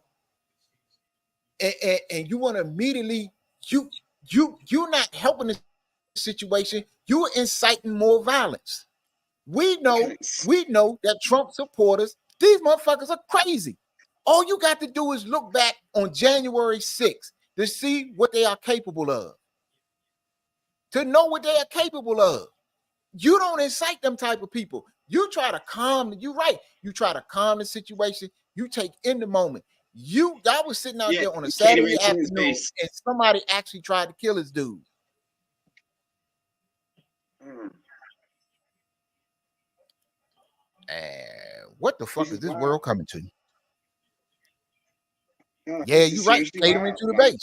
and you want to immediately you're not helping the situation. You're inciting more violence. We know that Trump supporters, these motherfuckers are crazy. All you got to do is look back on January 6th to see what they are capable of. To know what they are capable of. You don't incite them type of people. You try to calm, you're right. You try to calm the situation. You take in the moment. I was sitting out there on a Saturday afternoon and somebody actually tried to kill this dude. And what the fuck is this world coming to? Yeah, you're right. Catering to the base.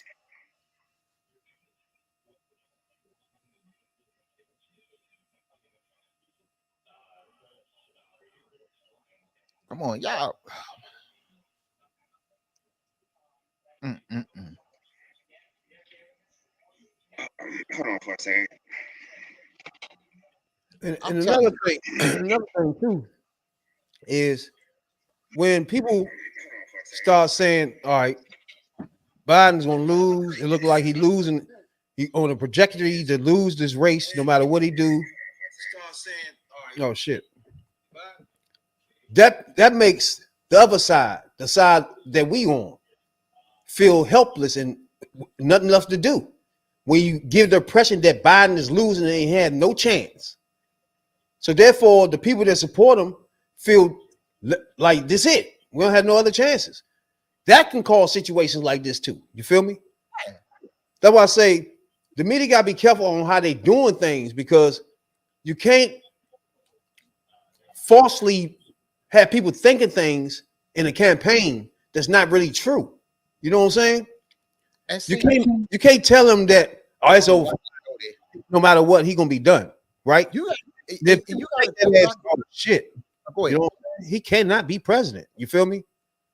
Come on, y'all. Hold on for a second. And another thing too is when people start saying, all right, Biden's gonna lose, it look like he's losing, he on a trajectory to lose this race no matter what he do. Oh shit. That makes the other side, the side that we on, feel helpless and nothing left to do. When you give the impression that Biden is losing and he had no chance. So therefore, the people that support him feel like this is it. We don't have no other chances. That can cause situations like this too. You feel me? That's why I say the media got to be careful on how they doing things, because you can't falsely have people thinking things in a campaign that's not really true. You know what I'm saying? And see, you can't tell him that it's over. No matter what, he gonna be done, right? Shit. Go ahead. You know, he cannot be president. You feel me?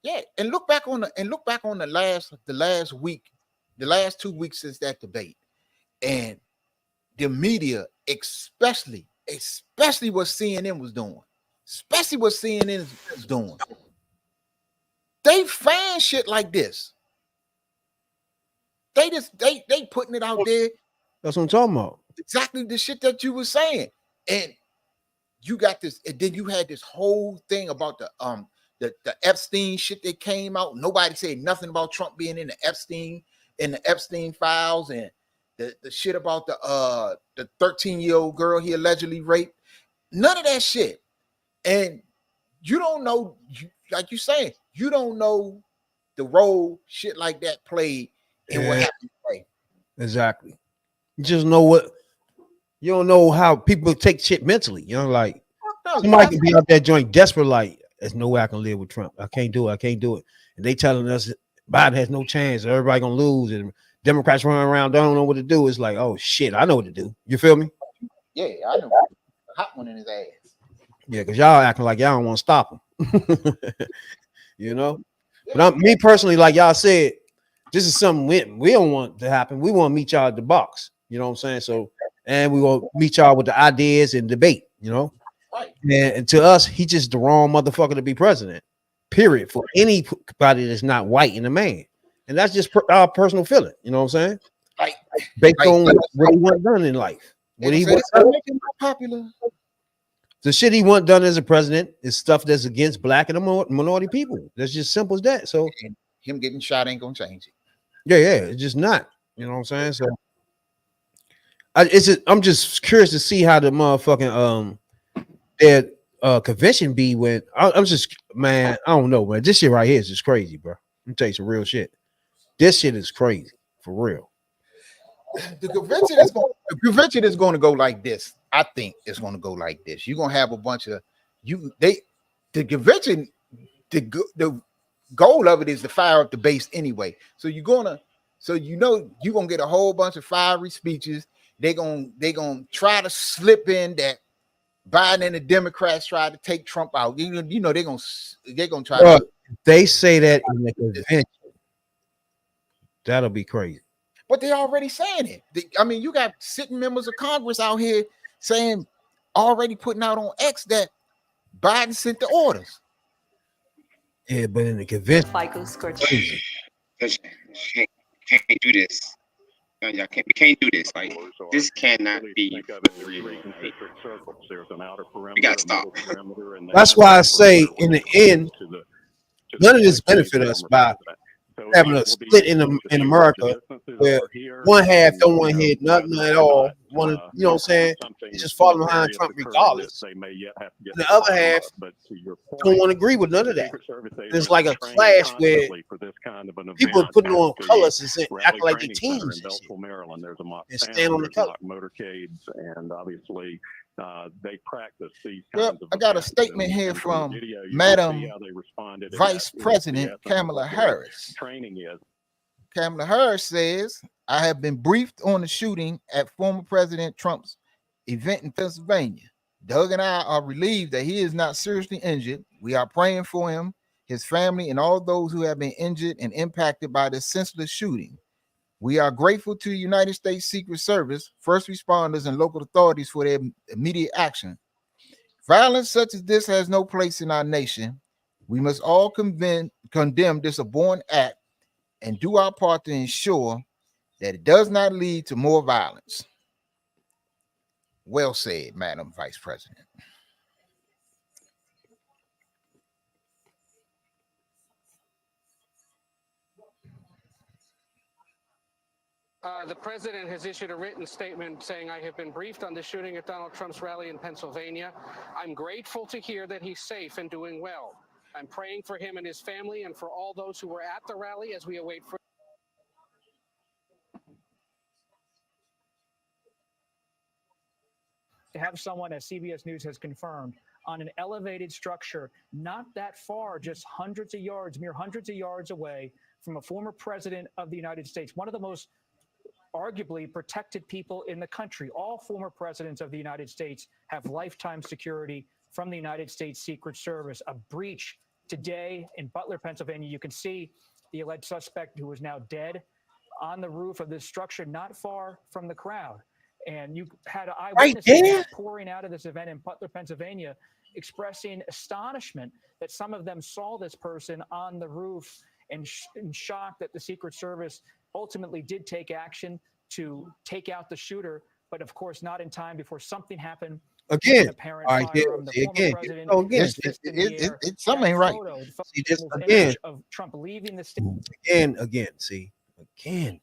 Yeah, and look back on the last week, the last 2 weeks since that debate, and the media, especially what CNN was doing, they fan shit like this. They putting it out there. That's what I'm talking about. Exactly the shit that you were saying, and you got this, and then you had this whole thing about the Epstein shit that came out. Nobody said nothing about Trump being in the Epstein files, and the shit about the 13-year-old girl he allegedly raped. None of that shit. And you don't know, like you saying, you don't know the role shit like that played in what happened today. Exactly. You just know you don't know how people take shit mentally. You know, like somebody can be out there joint desperate, like, there's no way I can live with Trump. I can't do it. And they telling us Biden has no chance. Everybody gonna lose, and Democrats running around don't know what to do. It's like, oh shit, I know what to do. You feel me? Yeah, I know. Hot one in his ass. Yeah, because y'all acting like y'all don't want to stop him. You know? But me personally, like y'all said, this is something we don't want to happen. We want to meet y'all at the box. You know what I'm saying? So, and we will meet y'all with the ideas and debate, you know? Right. And to us, he's just the wrong motherfucker to be president, period, for anybody that's not white and a man. And that's just our personal feeling. You know what I'm saying? Right. Based on what he want done in life. What he want done. Popular. The shit he want done as a president is stuff that's against black and minority people. That's just simple as that. So and him getting shot ain't gonna change it. Yeah, it's just not. You know what I'm saying? So I'm just curious to see how the motherfucking their convention be when I'm just, man, I don't know, man. This shit right here is just crazy, bro. Let me tell you some real shit. This shit is crazy for real. The convention is going to go like this. I think it's going to go like this. You're going to have a bunch of the convention. The goal of it is to fire up the base anyway. So you're gonna get a whole bunch of fiery speeches. They're gonna try to slip in that Biden and the Democrats tried to take Trump out. You know they're gonna try. Well, they say that in the convention. That'll be crazy. But they're already saying it. I mean, you got sitting members of Congress out here saying already putting out on X that Biden sent the orders. Yeah, but in the convention, FICO score. crazy. Can't do this. No, y'all can't. We can't do this. Like this cannot be real. Right? We gotta stop. That's why I say, in the end, none of this benefit us by having a split in America where one half don't want to hear nothing at all. You know what I'm saying? They just falling behind Trump regardless. And the other half don't want to agree with none of that. It's like a clash where people are putting on colors and acting like the teams and stand on the color. Motorcades, and obviously they practice these Well, kinds of I got a events. statement And here from from the video, you can Madam see how they responded in Vice that President essence of Kamala what their Harris. Training is. Kamala Harris says, I have been briefed on the shooting at former President Trump's event in Pennsylvania. Doug and I are relieved that he is not seriously injured. We are praying for him, his family, and all those who have been injured and impacted by this senseless shooting. We are grateful to the United States Secret Service, first responders, and local authorities for their immediate action. Violence such as this has no place in our nation. We must all condemn this abhorrent act and do our part to ensure that it does not lead to more violence. Well said, Madam Vice President. The president has issued a written statement saying, I have been briefed on the shooting at Donald Trump's rally in Pennsylvania. I'm grateful to hear that he's safe and doing well. I'm praying for him and his family and for all those who were at the rally as we await for. To have someone, as CBS News has confirmed, on an elevated structure, not that far, just hundreds of yards, mere hundreds of yards away from a former president of the United States, one of the most arguably protected people in the country. All former presidents of the United States have lifetime security from the United States Secret Service. A breach today in Butler, Pennsylvania. You can see the alleged suspect, who is now dead, on the roof of this structure not far from the crowd. And you had eyewitnesses pouring out of this event in Butler, Pennsylvania, expressing astonishment that some of them saw this person on the roof and in shock that the Secret Service ultimately did take action to take out the shooter, but of course not in time before something happened. Again, something ain't right. See this again. Of Trump leaving the state. Again. See, again,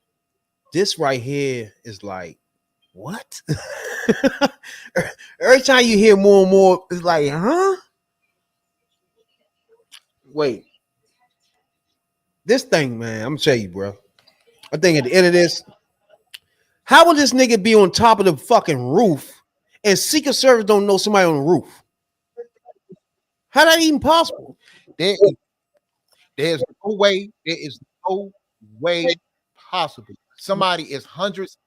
this right here is like, what? Every time you hear more and more, it's like, huh? Wait. This thing, man, I'm gonna tell you, bro. I think at the end of this, how would this nigga be on top of the fucking roof and Secret Service don't know somebody on the roof? How that even possible? There's no way. There is no way possible. Somebody is hundreds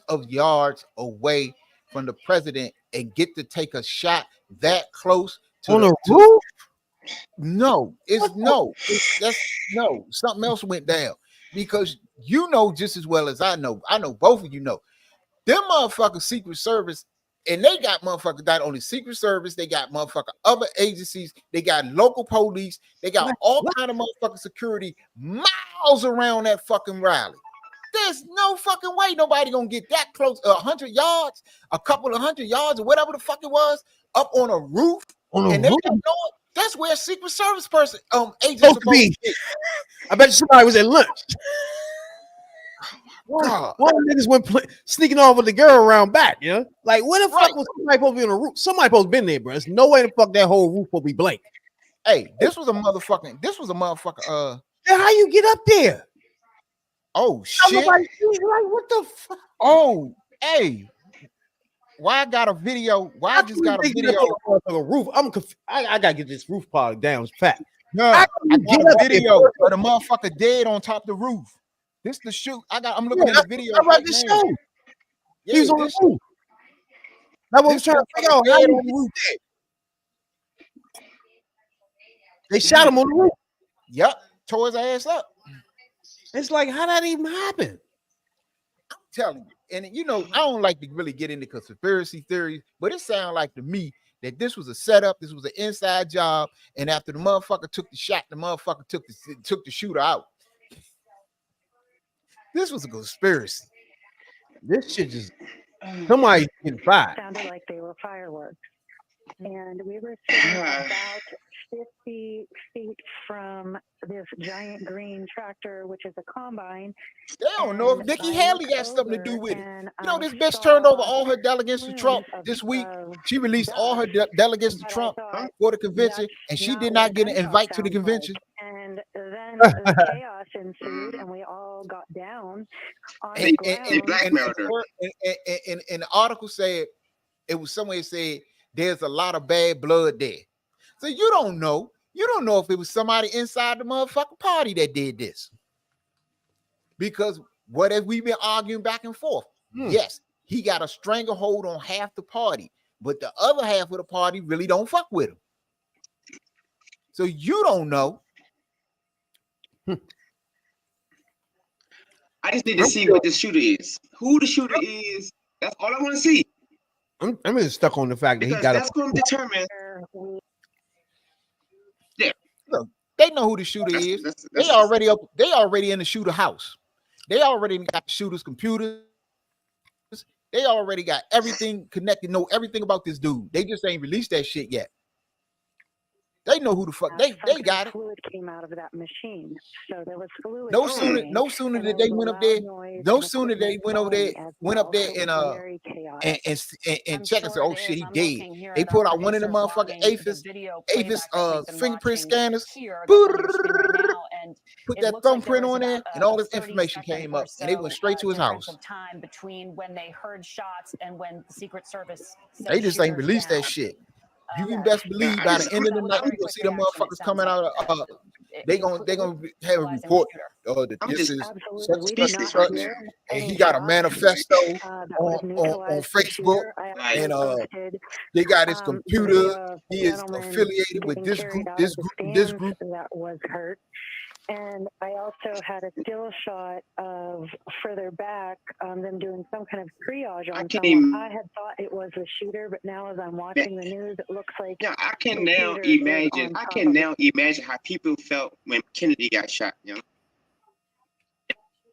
of yards away from the president and get to take a shot that close to on the roof. No, something else went down, because you know just as well as I know both of you know, them motherfucking Secret Service, and they got motherfuckers not only Secret Service, they got motherfucking other agencies, they got local police, they got all kind of motherfucking security miles around that fucking rally. There's no fucking way nobody gonna get that close, 100 yards, a couple of 100 yards, or whatever the fuck it was, up on a roof, and they don't know it. That's where a Secret Service person, agent supposed to be. I bet you somebody was at lunch. God. One of the niggas went sneaking off with the girl around back, you know? Like, where the fuck was somebody supposed to be on the roof? Somebody supposed to be in there, bro. There's no way the fuck that whole roof will be blank. Hey, this was a motherfucker. Yeah, how you get up there? Oh shit! Like, what the fuck? Oh, hey. Why I got a video? Why I just got a video on the roof? I gotta get this roof part down. It's fat. No, I got a video of the motherfucker dead on top of the roof. This the shoot. I'm looking at the video. Right now. He was on the roof. I was trying to figure out how he on the roof dead. They shot him on the roof. Yep, tore his ass up. It's like, how that even happen? I'm telling you, and you know, I don't like to really get into conspiracy theories, but it sounds like to me that this was a setup, this was an inside job, and after the motherfucker took the shot, the motherfucker took the shooter out. This was a conspiracy. This shit just somebody getting fired. Sounded like they were fireworks. And we were sitting about 50 feet from this giant green tractor, which is a combine. They don't know if Nikki Haley got something to do with it. You know, this bitch turned over all her delegates to Trump this week. She released all her delegates to Trump for the convention, and she did not get an invite to the convention. And then the chaos ensued, and we all got down on the ground. And the article said, it was somewhere said, there's a lot of bad blood there. So you don't know. You don't know if it was somebody inside the motherfucking party that did this. Because what have we been arguing back and forth? Yes, he got a stranglehold on half the party, but the other half of the party really don't fuck with him. So you don't know. I just need to see what the shooter is. Who the shooter is. That's all I want to see. I'm just stuck on the fact that Because he got that's going to determine. Yeah, look, they know who the shooter is. They already in the shooter house. They already got the shooter's computers. They already got everything connected. Know everything about this dude. They just ain't released that shit yet. They know who the fuck they got it. Fluid came out of that machine, so there was fluid. No sooner did they went up there. No sooner they went up there and check and say, oh shit, he dead. They pulled out one of the motherfucking Aphis fingerprint scanners. Put that thumbprint on there, and all this information came up, and they went straight to his house. Time between when they heard shots and when the Secret Service. They just ain't released that shit. You can best believe by the end of the night, you gonna see the motherfuckers coming out of they gonna have a report that this is such, and he got a manifesto on Facebook, and they got his computer. He is affiliated with this group, this group. That was hurt. And I also had a still shot of further back, them doing some kind of triage on someone. I had thought it was the shooter, but now as I'm watching the news, it looks like I can now imagine how people felt when Kennedy got shot. You know?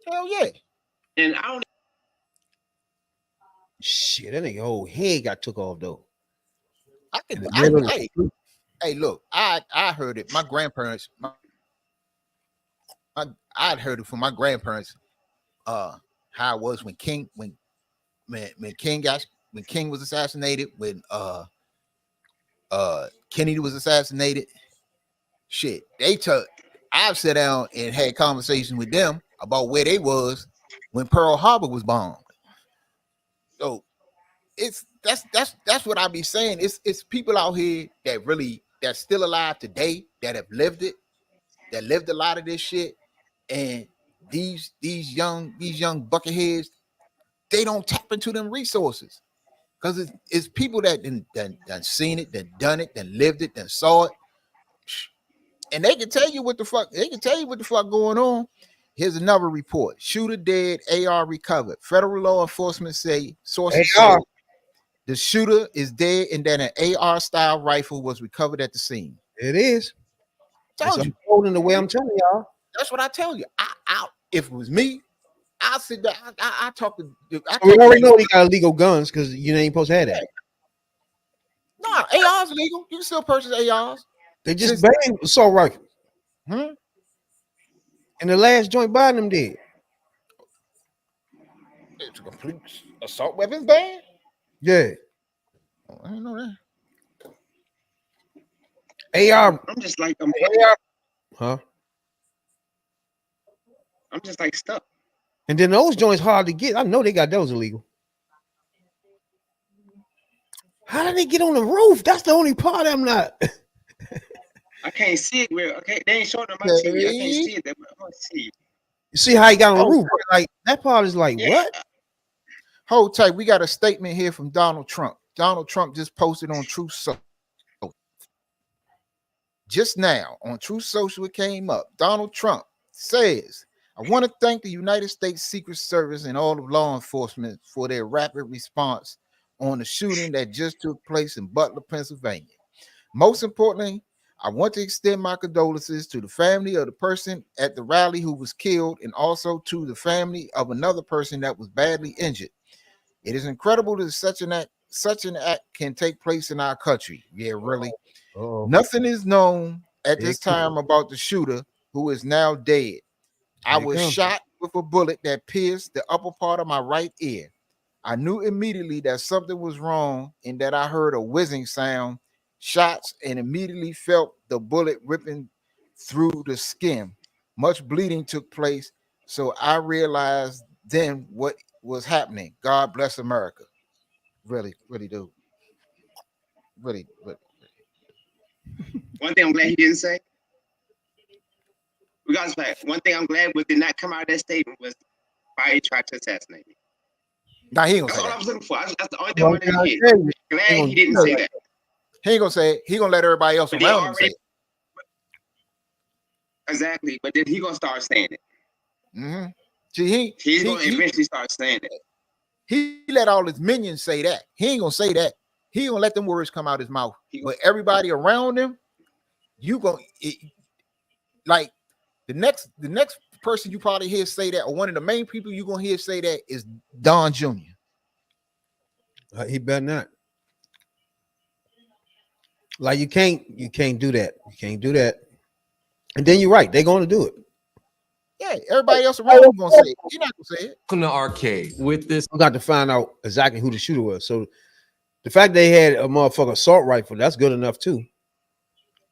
Hell yeah. And I don't. Shit, that nigga whole head got took off though. Hey, look, I heard it. My grandparents. I'd heard it from my grandparents, how it was when King was assassinated, when Kennedy was assassinated. Shit, I've sat down and had conversations with them about where they was when Pearl Harbor was bombed. So that's what I be saying. It's people out here that's still alive today that have lived it, that lived a lot of this shit. And these young bucketheads, they don't tap into them resources because it's people that done seen it, that done it, that lived it, that saw it, and they can tell you what the fuck. They can tell you what the fuck going on. Here's another report: shooter dead, AR recovered. Federal law enforcement sources say the shooter is dead, and that an AR style rifle was recovered at the scene. It is. Told you. Holding the way I'm telling y'all. That's what I tell you. If it was me, I'll sit there. I talk to. We already know he got illegal guns because you ain't supposed to have that. No, AR's legal. You can still purchase ARs. They just banned assault rifles. And the last joint Biden them did. It's a complete assault weapons ban. Yeah. Oh, I didn't know that. AR. I'm just like AR. Huh? I'm just like stuck. And then those joints hard to get. I know they got those illegal. How did they get on the roof? That's the only part I'm not. I can't see it. Okay, they ain't showing on my TV. I can't see it. I can't see it. You see how he got on the roof? Like that part is like what? Hold tight. We got a statement here from Donald Trump. Donald Trump just posted on Truth Social. Just now on Truth Social, it came up. Donald Trump says, I want to thank the United States Secret Service and all of law enforcement for their rapid response on the shooting that just took place in Butler, Pennsylvania. Most importantly, I want to extend my condolences to the family of the person at the rally who was killed, and also to the family of another person that was badly injured. It is incredible that such an act can take place in our country. Yeah, really. Nothing is known at this time about the shooter, who is now dead. I was shot with a bullet that pierced the upper part of my right ear. I knew immediately that something was wrong, and that I heard a whizzing sound, shots, and immediately felt the bullet ripping through the skin. Much bleeding took place, so I realized then what was happening. God bless America. Really, really do. Really, really. One thing I'm glad he didn't say, regardless of that, one thing I'm glad did not come out of that statement was why he tried to assassinate me. Nah, he ain't gonna That's say all that. I was looking for. That's the only thing I wanted to hear. Glad he didn't say that. He ain't gonna say it. He gonna let everybody else But around him say it. Exactly, but then he gonna start saying it. Mm-hmm. See, He's gonna eventually start saying it. He let all his minions say that. He ain't gonna say that. He ain't gonna let them words come out his mouth. But everybody around him, you gonna like the next person you probably hear say that, or one of the main people you gonna hear say that, is Don Jr. He better not. Like you can't do that. You can't do that. And then you're right. They're going to do it. Yeah, everybody else around him gonna say it. You're not gonna say it. Welcome to Arcade with this. We got to find out exactly who the shooter was. So the fact they had a motherfucker assault rifle, that's good enough too.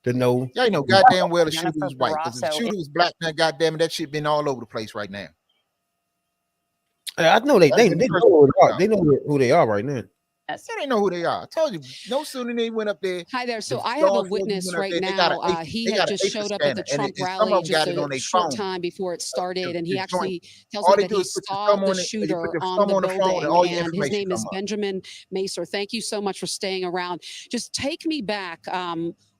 To know. Yeah, you know goddamn well the shooter was white. Because if the shooter was black, man, goddamn it, that shit been all over the place right now. I know they know who they are. They know who they are right now. Yeah, they know who they are. I told you, no sooner than they went up there. Hi there. So I have a witness right now. He had just showed up at the Trump rally just a short time before it started, and he actually tells me that he saw the shooter on the building, and his name is Benjamin Macer. Thank you so much for staying around. Just take me back.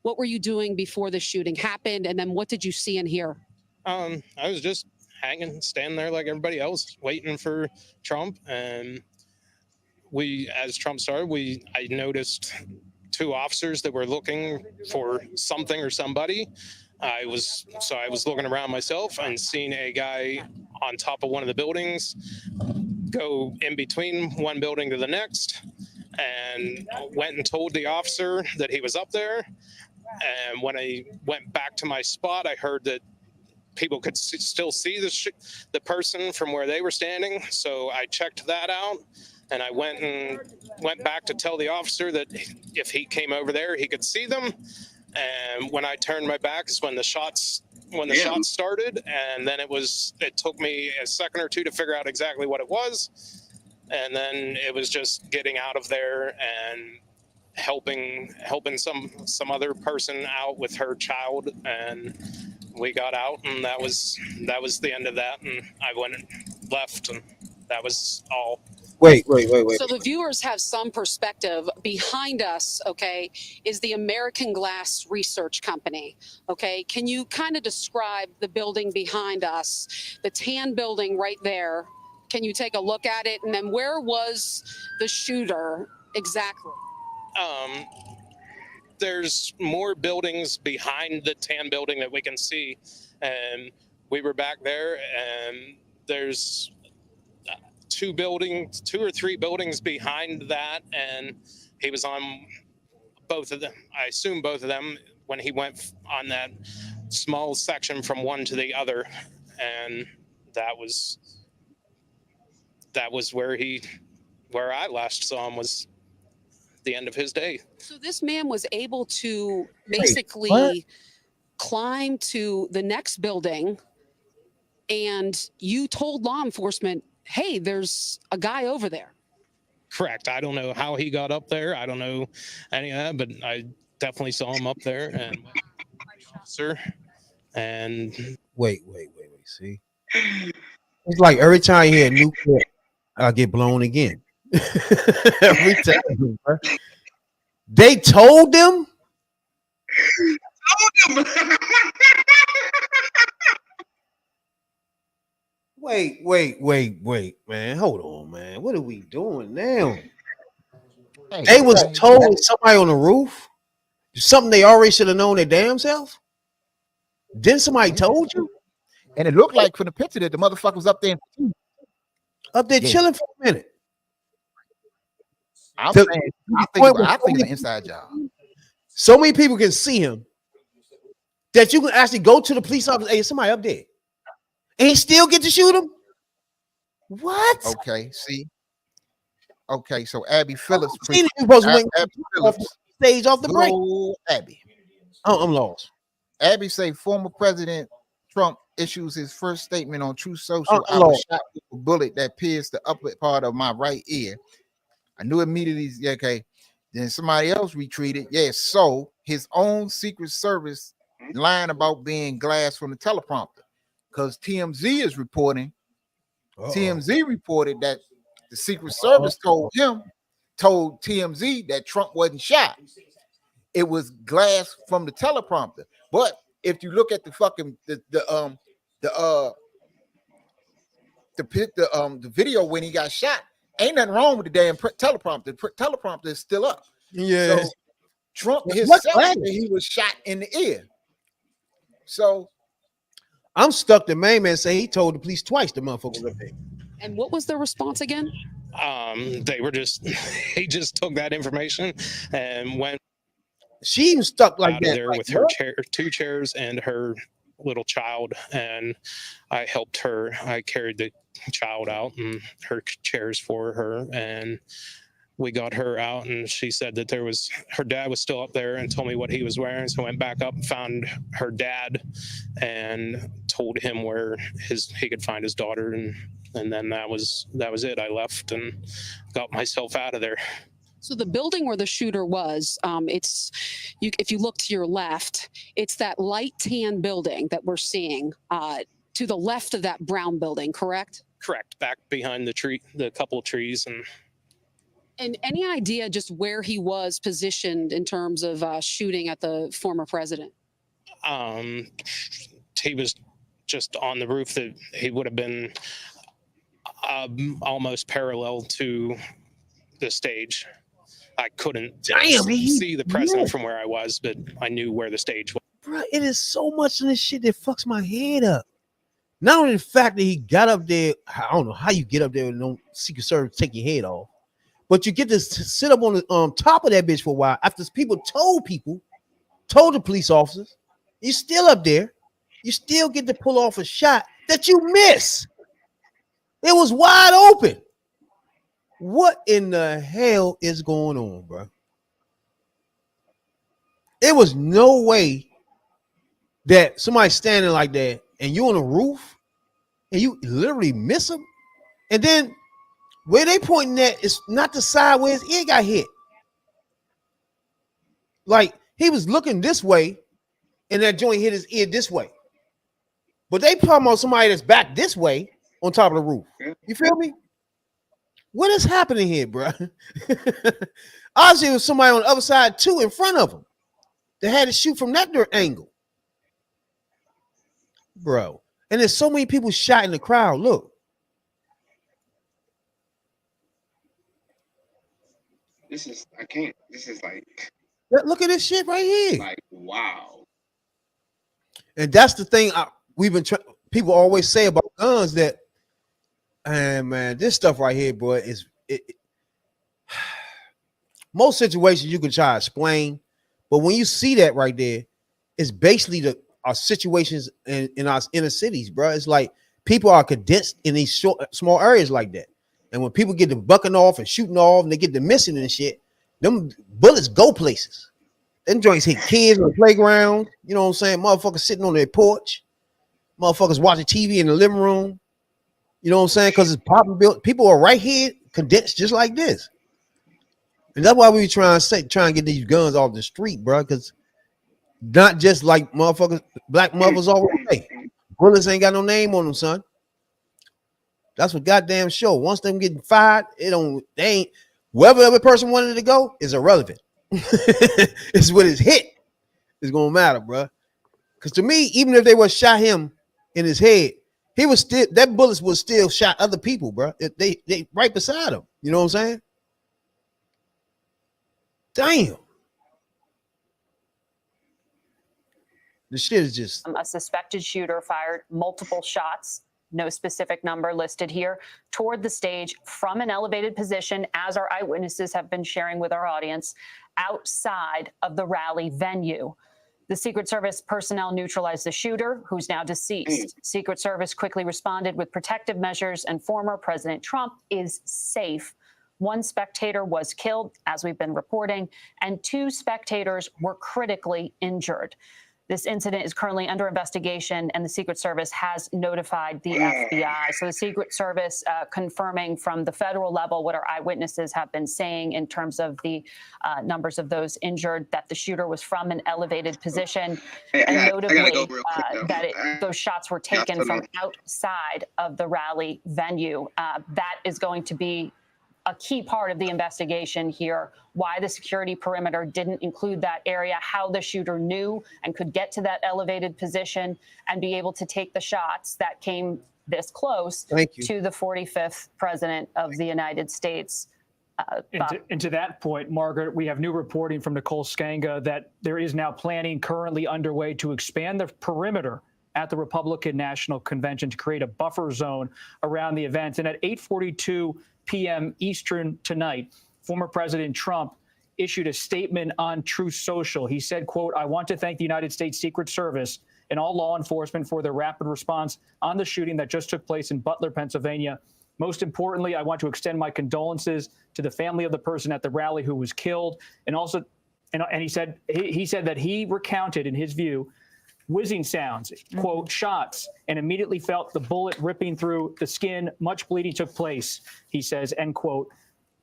What were you doing before the shooting happened, and then what did you see and hear? I was just standing there like everybody else, waiting for Trump, and as Trump started, I noticed two officers that were looking for something or somebody. I was looking around myself and seeing a guy on top of one of the buildings go in between one building to the next, and went and told the officer that he was up there. And when I went back to my spot, I heard that people could still see the person from where they were standing. So I checked that out. And I went back to tell the officer that if he came over there, he could see them. And when I turned my back is when the shots started. And then it took me a second or two to figure out exactly what it was. And then it was just getting out of there and helping some other person out with her child. And we got out, and that was the end of that. And I went and left, and that was all. Wait. So the viewers have some perspective. Behind us, okay, is the American Glass Research Company. Okay, can you kind of describe the building behind us, the tan building right there? Can you take a look at it? And then where was the shooter exactly? There's more buildings behind the tan building that we can see, and we were back there, and there's two or three buildings behind that, and he was on both of them. I assume both of them when he went on that small section from one to the other, and that was where I last saw him, was the end of his day. So this man was able to basically climb to the next building, and you told law enforcement, hey, there's a guy over there. Correct. I don't know how he got up there. I don't know any of that, but I definitely saw him up there. And sir, and wait. See, it's like every time you hear a new clip, I get blown again. Every time, bro. They told them. Wait, man. Hold on, man. What are we doing now? They was told somebody on the roof something they already should have known their damn self. Then somebody told you, and it looked like from the picture that the motherfucker was up there chilling for a minute. I think it's an inside job. So many people can see him that you can actually go to the police officer. Hey, somebody up there, and he still get to shoot him. What? Okay, see. Okay, so Abby Phillips. Abby Phillips stage off the break. Abby. Oh, I'm lost. Abby say former President Trump issues his first statement on Truth Social. I was shot with a bullet that pierced the upper part of my right ear. I knew immediately. Okay, then somebody else retweeted. Yes, so his own Secret Service line about being glass from the teleprompter, because TMZ is reporting. TMZ reported that the Secret Service told TMZ that Trump wasn't shot. It was glass from the teleprompter. But if you look at the fucking the video when he got shot, ain't nothing wrong with the damn teleprompter. The teleprompter is still up. Yeah. So Trump himself said he was shot in the ear. So I'm stuck. The main man say he told the police twice. The motherfucker was up there. And what was the response again? They were he just took that information and went. She even stuck like that there with her chair, 2 chairs, and her little child, and I helped her. I carried the child out and her chairs for her, and we got her out, and she said that her dad was still up there and told me what he was wearing. So I went back up and found her dad and told him where he could find his daughter, and then that was it. I left and got myself out of there. So the building where the shooter was, if you look to your left, it's that light tan building that we're seeing to the left of that brown building, correct? Correct. Back behind the couple of trees. And any idea just where he was positioned in terms of shooting at the former president? He was just on the roof. That he would have been almost parallel to the stage. I couldn't see the president from where I was, but I knew where the stage was. Bro, it is so much of this shit that fucks my head up. Not only the fact that he got up there, I don't know how you get up there and no Secret Service take your head off, but you get to sit up on the top of that bitch for a while after people told the police officers, you're still up there. You still get to pull off a shot that you miss. It was wide open. What in the hell is going on, bro? It was no way that somebody's standing like that and you on the roof and you literally miss him. And then where they pointing at is not the side where his ear got hit. Like he was looking this way and that joint hit his ear this way. But they talking about somebody that's back this way on top of the roof. You feel me? What is happening here, bro? Obviously, it was somebody on the other side too in front of him that had to shoot from that angle, bro. And there's so many people shot in the crowd. Look, this is like look at this shit right here. Like wow. And that's the thing we've been people always say about guns that. And man, this stuff right here, bro, is most situations you can try to explain, but when you see that right there, it's basically our situations in our inner cities, bro. It's like people are condensed in these small areas like that, and when people get to bucking off and shooting off, and they get to missing and shit, them bullets go places. Them joints hit kids on the playground. You know what I'm saying? Motherfuckers sitting on their porch, motherfuckers watching TV in the living room. You know what I'm saying? Because it's popping built. People are right here, condensed just like this. And that's why we trying to get these guns off the street, bro. Because not just like motherfuckers, black mothers always say, bullets ain't got no name on them, son. That's what goddamn show. Once them getting fired, they ain't wherever the other person wanted to go is irrelevant. It's what is hit is gonna matter, bro. Because to me, even if they would shot him in his He was still, that bullets was still shot other people, bro. They right beside him. You know what I'm saying? Damn. The shit is just. A suspected shooter fired multiple shots, no specific number listed here, toward the stage from an elevated position, as our eyewitnesses have been sharing with our audience, outside of the rally venue. The Secret Service personnel neutralized the shooter, who's now deceased. Secret Service quickly responded with protective measures, and former President Trump is safe. One spectator was killed, as we've been reporting, and 2 spectators were critically injured. This incident is currently under investigation, and the Secret Service has notified the FBI. So the Secret Service confirming from the federal level what our eyewitnesses have been saying in terms of the numbers of those injured, that the shooter was from an elevated position, and notably those shots were taken from outside of the rally venue. That is going to be a key part of the investigation here, why the security perimeter didn't include that area, how the shooter knew and could get to that elevated position and be able to take the shots that came this close to the 45th president of the United States. And to that point, Margaret, we have new reporting from Nicole Skanga that there is now planning currently underway to expand the perimeter at the Republican National Convention to create a buffer zone around the event. And at 8:42 p.m. Eastern tonight, former President Trump issued a statement on Truth Social. He said, quote, "I want to thank the United States Secret Service and all law enforcement for their rapid response on the shooting that just took place in Butler, Pennsylvania. Most importantly, I want to extend my condolences to the family of the person at the rally who was killed." And also, and he said that he recounted, in his view, whizzing sounds, quote, shots, and immediately felt the bullet ripping through the skin. Much bleeding took place, he says, end quote,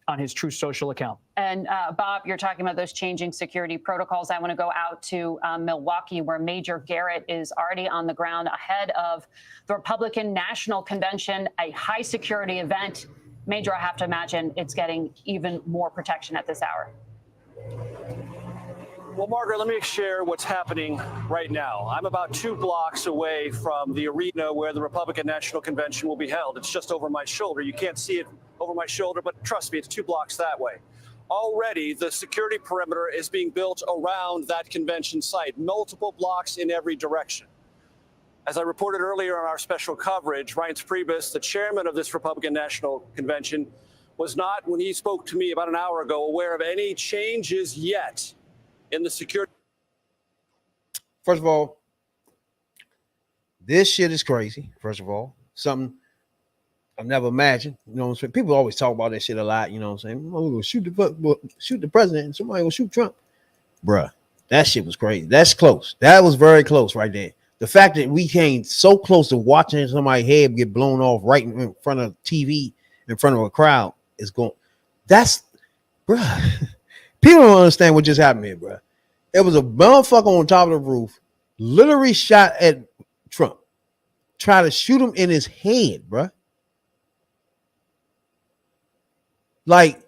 on his Truth Social account. And Bob, you're talking about those changing security protocols. I want to go out to Milwaukee, where Major Garrett is already on the ground ahead of the Republican National Convention, a high security event. Major, I have to imagine it's getting even more protection at this hour. Well, Margaret, let me share what's happening right now. I'm about 2 blocks away from the arena where the Republican National Convention will be held. It's just over my shoulder. You can't see it over my shoulder, but trust me, it's 2 blocks that way. Already, the security perimeter is being built around that convention site, multiple blocks in every direction. As I reported earlier on our special coverage, Reince Priebus, the chairman of this Republican National Convention, was not, when he spoke to me about an hour ago, aware of any changes yet in the security. First of all, this shit is crazy. First of all, something I've never imagined. You know what I'm saying? People always talk about that shit a lot. You know what I'm saying? Oh, we'll shoot the president and somebody will shoot Trump. Bruh, that shit was crazy. That's close. That was very close right there. The fact that we came so close to watching somebody's head get blown off right in front of TV, in front of a crowd, is going. That's, bruh. People don't understand what just happened here, bro. It was a motherfucker on top of the roof, literally shot at Trump, try to shoot him in his head, bro. Like,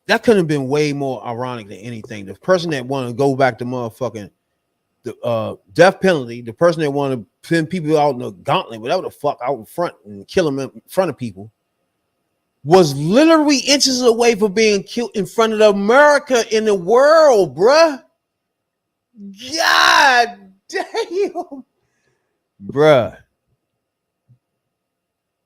that couldn't have been way more ironic than anything. The person that wanted to go back to motherfucking the death penalty, the person that wanted to send people out in the gauntlet, whatever the fuck, out in front and kill them in front of people, was literally inches away from being killed in front of America in the world, bruh. God damn. Bruh.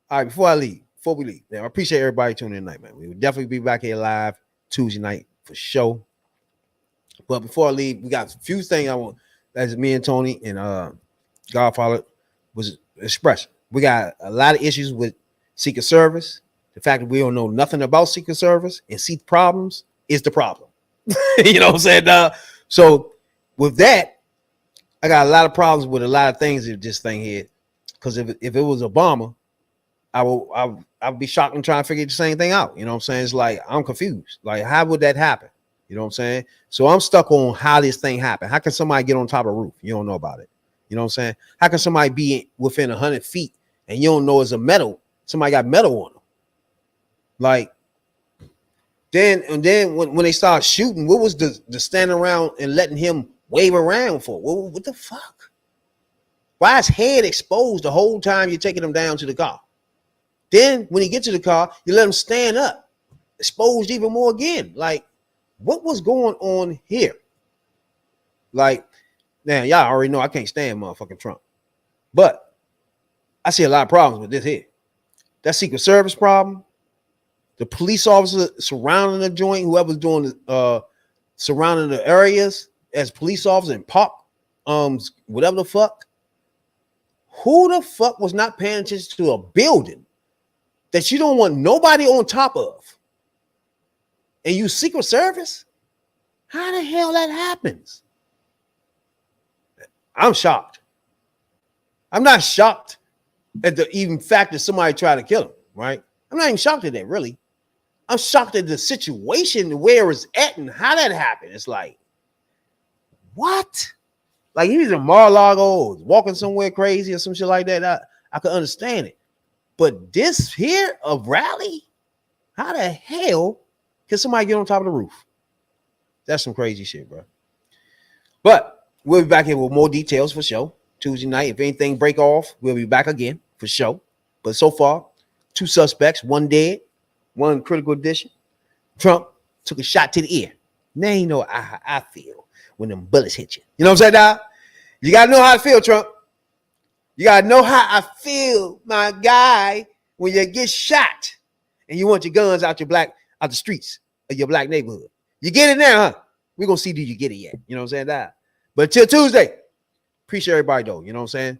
All right, before we leave, now, I appreciate everybody tuning in tonight, man. We will definitely be back here live Tuesday night for sure. But before I leave, we got a few things I want, as me and Tony and Godfather was expressing. We got a lot of issues with Secret Service. The fact that we don't know nothing about Secret Service and see problems is the problem. You know what I'm saying? So with that, I got a lot of problems with a lot of things in this thing here. Because if it was Obama, I would be shocked and trying to figure the same thing out. You know what I'm saying? It's like, I'm confused. Like, how would that happen? You know what I'm saying? So I'm stuck on how this thing happened. How can somebody get on top of a roof? You don't know about it. You know what I'm saying? How can somebody be within 100 feet and you don't know it's a metal? Somebody got metal on them. Like, then when they start shooting, what was the standing around and letting him wave around for? What the fuck? Why is head exposed the whole time you're taking him down to the car? Then when he gets to the car, you let him stand up, exposed even more again. Like, what was going on here? Like, now y'all already know I can't stand motherfucking Trump, but I see a lot of problems with this here. That Secret Service problem, the police officer surrounding the joint, whoever's doing surrounding the areas as police officers and pop, whatever the fuck. Who the fuck was not paying attention to a building that you don't want nobody on top of? And you Secret Service? How the hell that happens? I'm shocked. I'm not shocked at the even fact that somebody tried to kill him, right? I'm not even shocked at that, really. I'm shocked at the situation, where it's at and how that happened. It's like, what? Like he was in Mar-a-Lago or walking somewhere crazy or some shit like that. I could understand it. But this here, a rally? How the hell can somebody get on top of the roof? That's some crazy shit, bro. But we'll be back here with more details for sure. Tuesday night. If anything break off, we'll be back again for sure. But so far, 2 suspects, 1 dead, 1 critical condition. Trump took a shot to the ear. Now you know how I feel when them bullets hit you. You know what I'm saying, Doc? You got to know how I feel, Trump. You got to know how I feel, my guy, when you get shot and you want your guns out the streets of your black neighborhood. You get it now, huh? We're going to see, do you get it yet? You know what I'm saying, Doc? But till Tuesday, appreciate everybody, though. You know what I'm saying?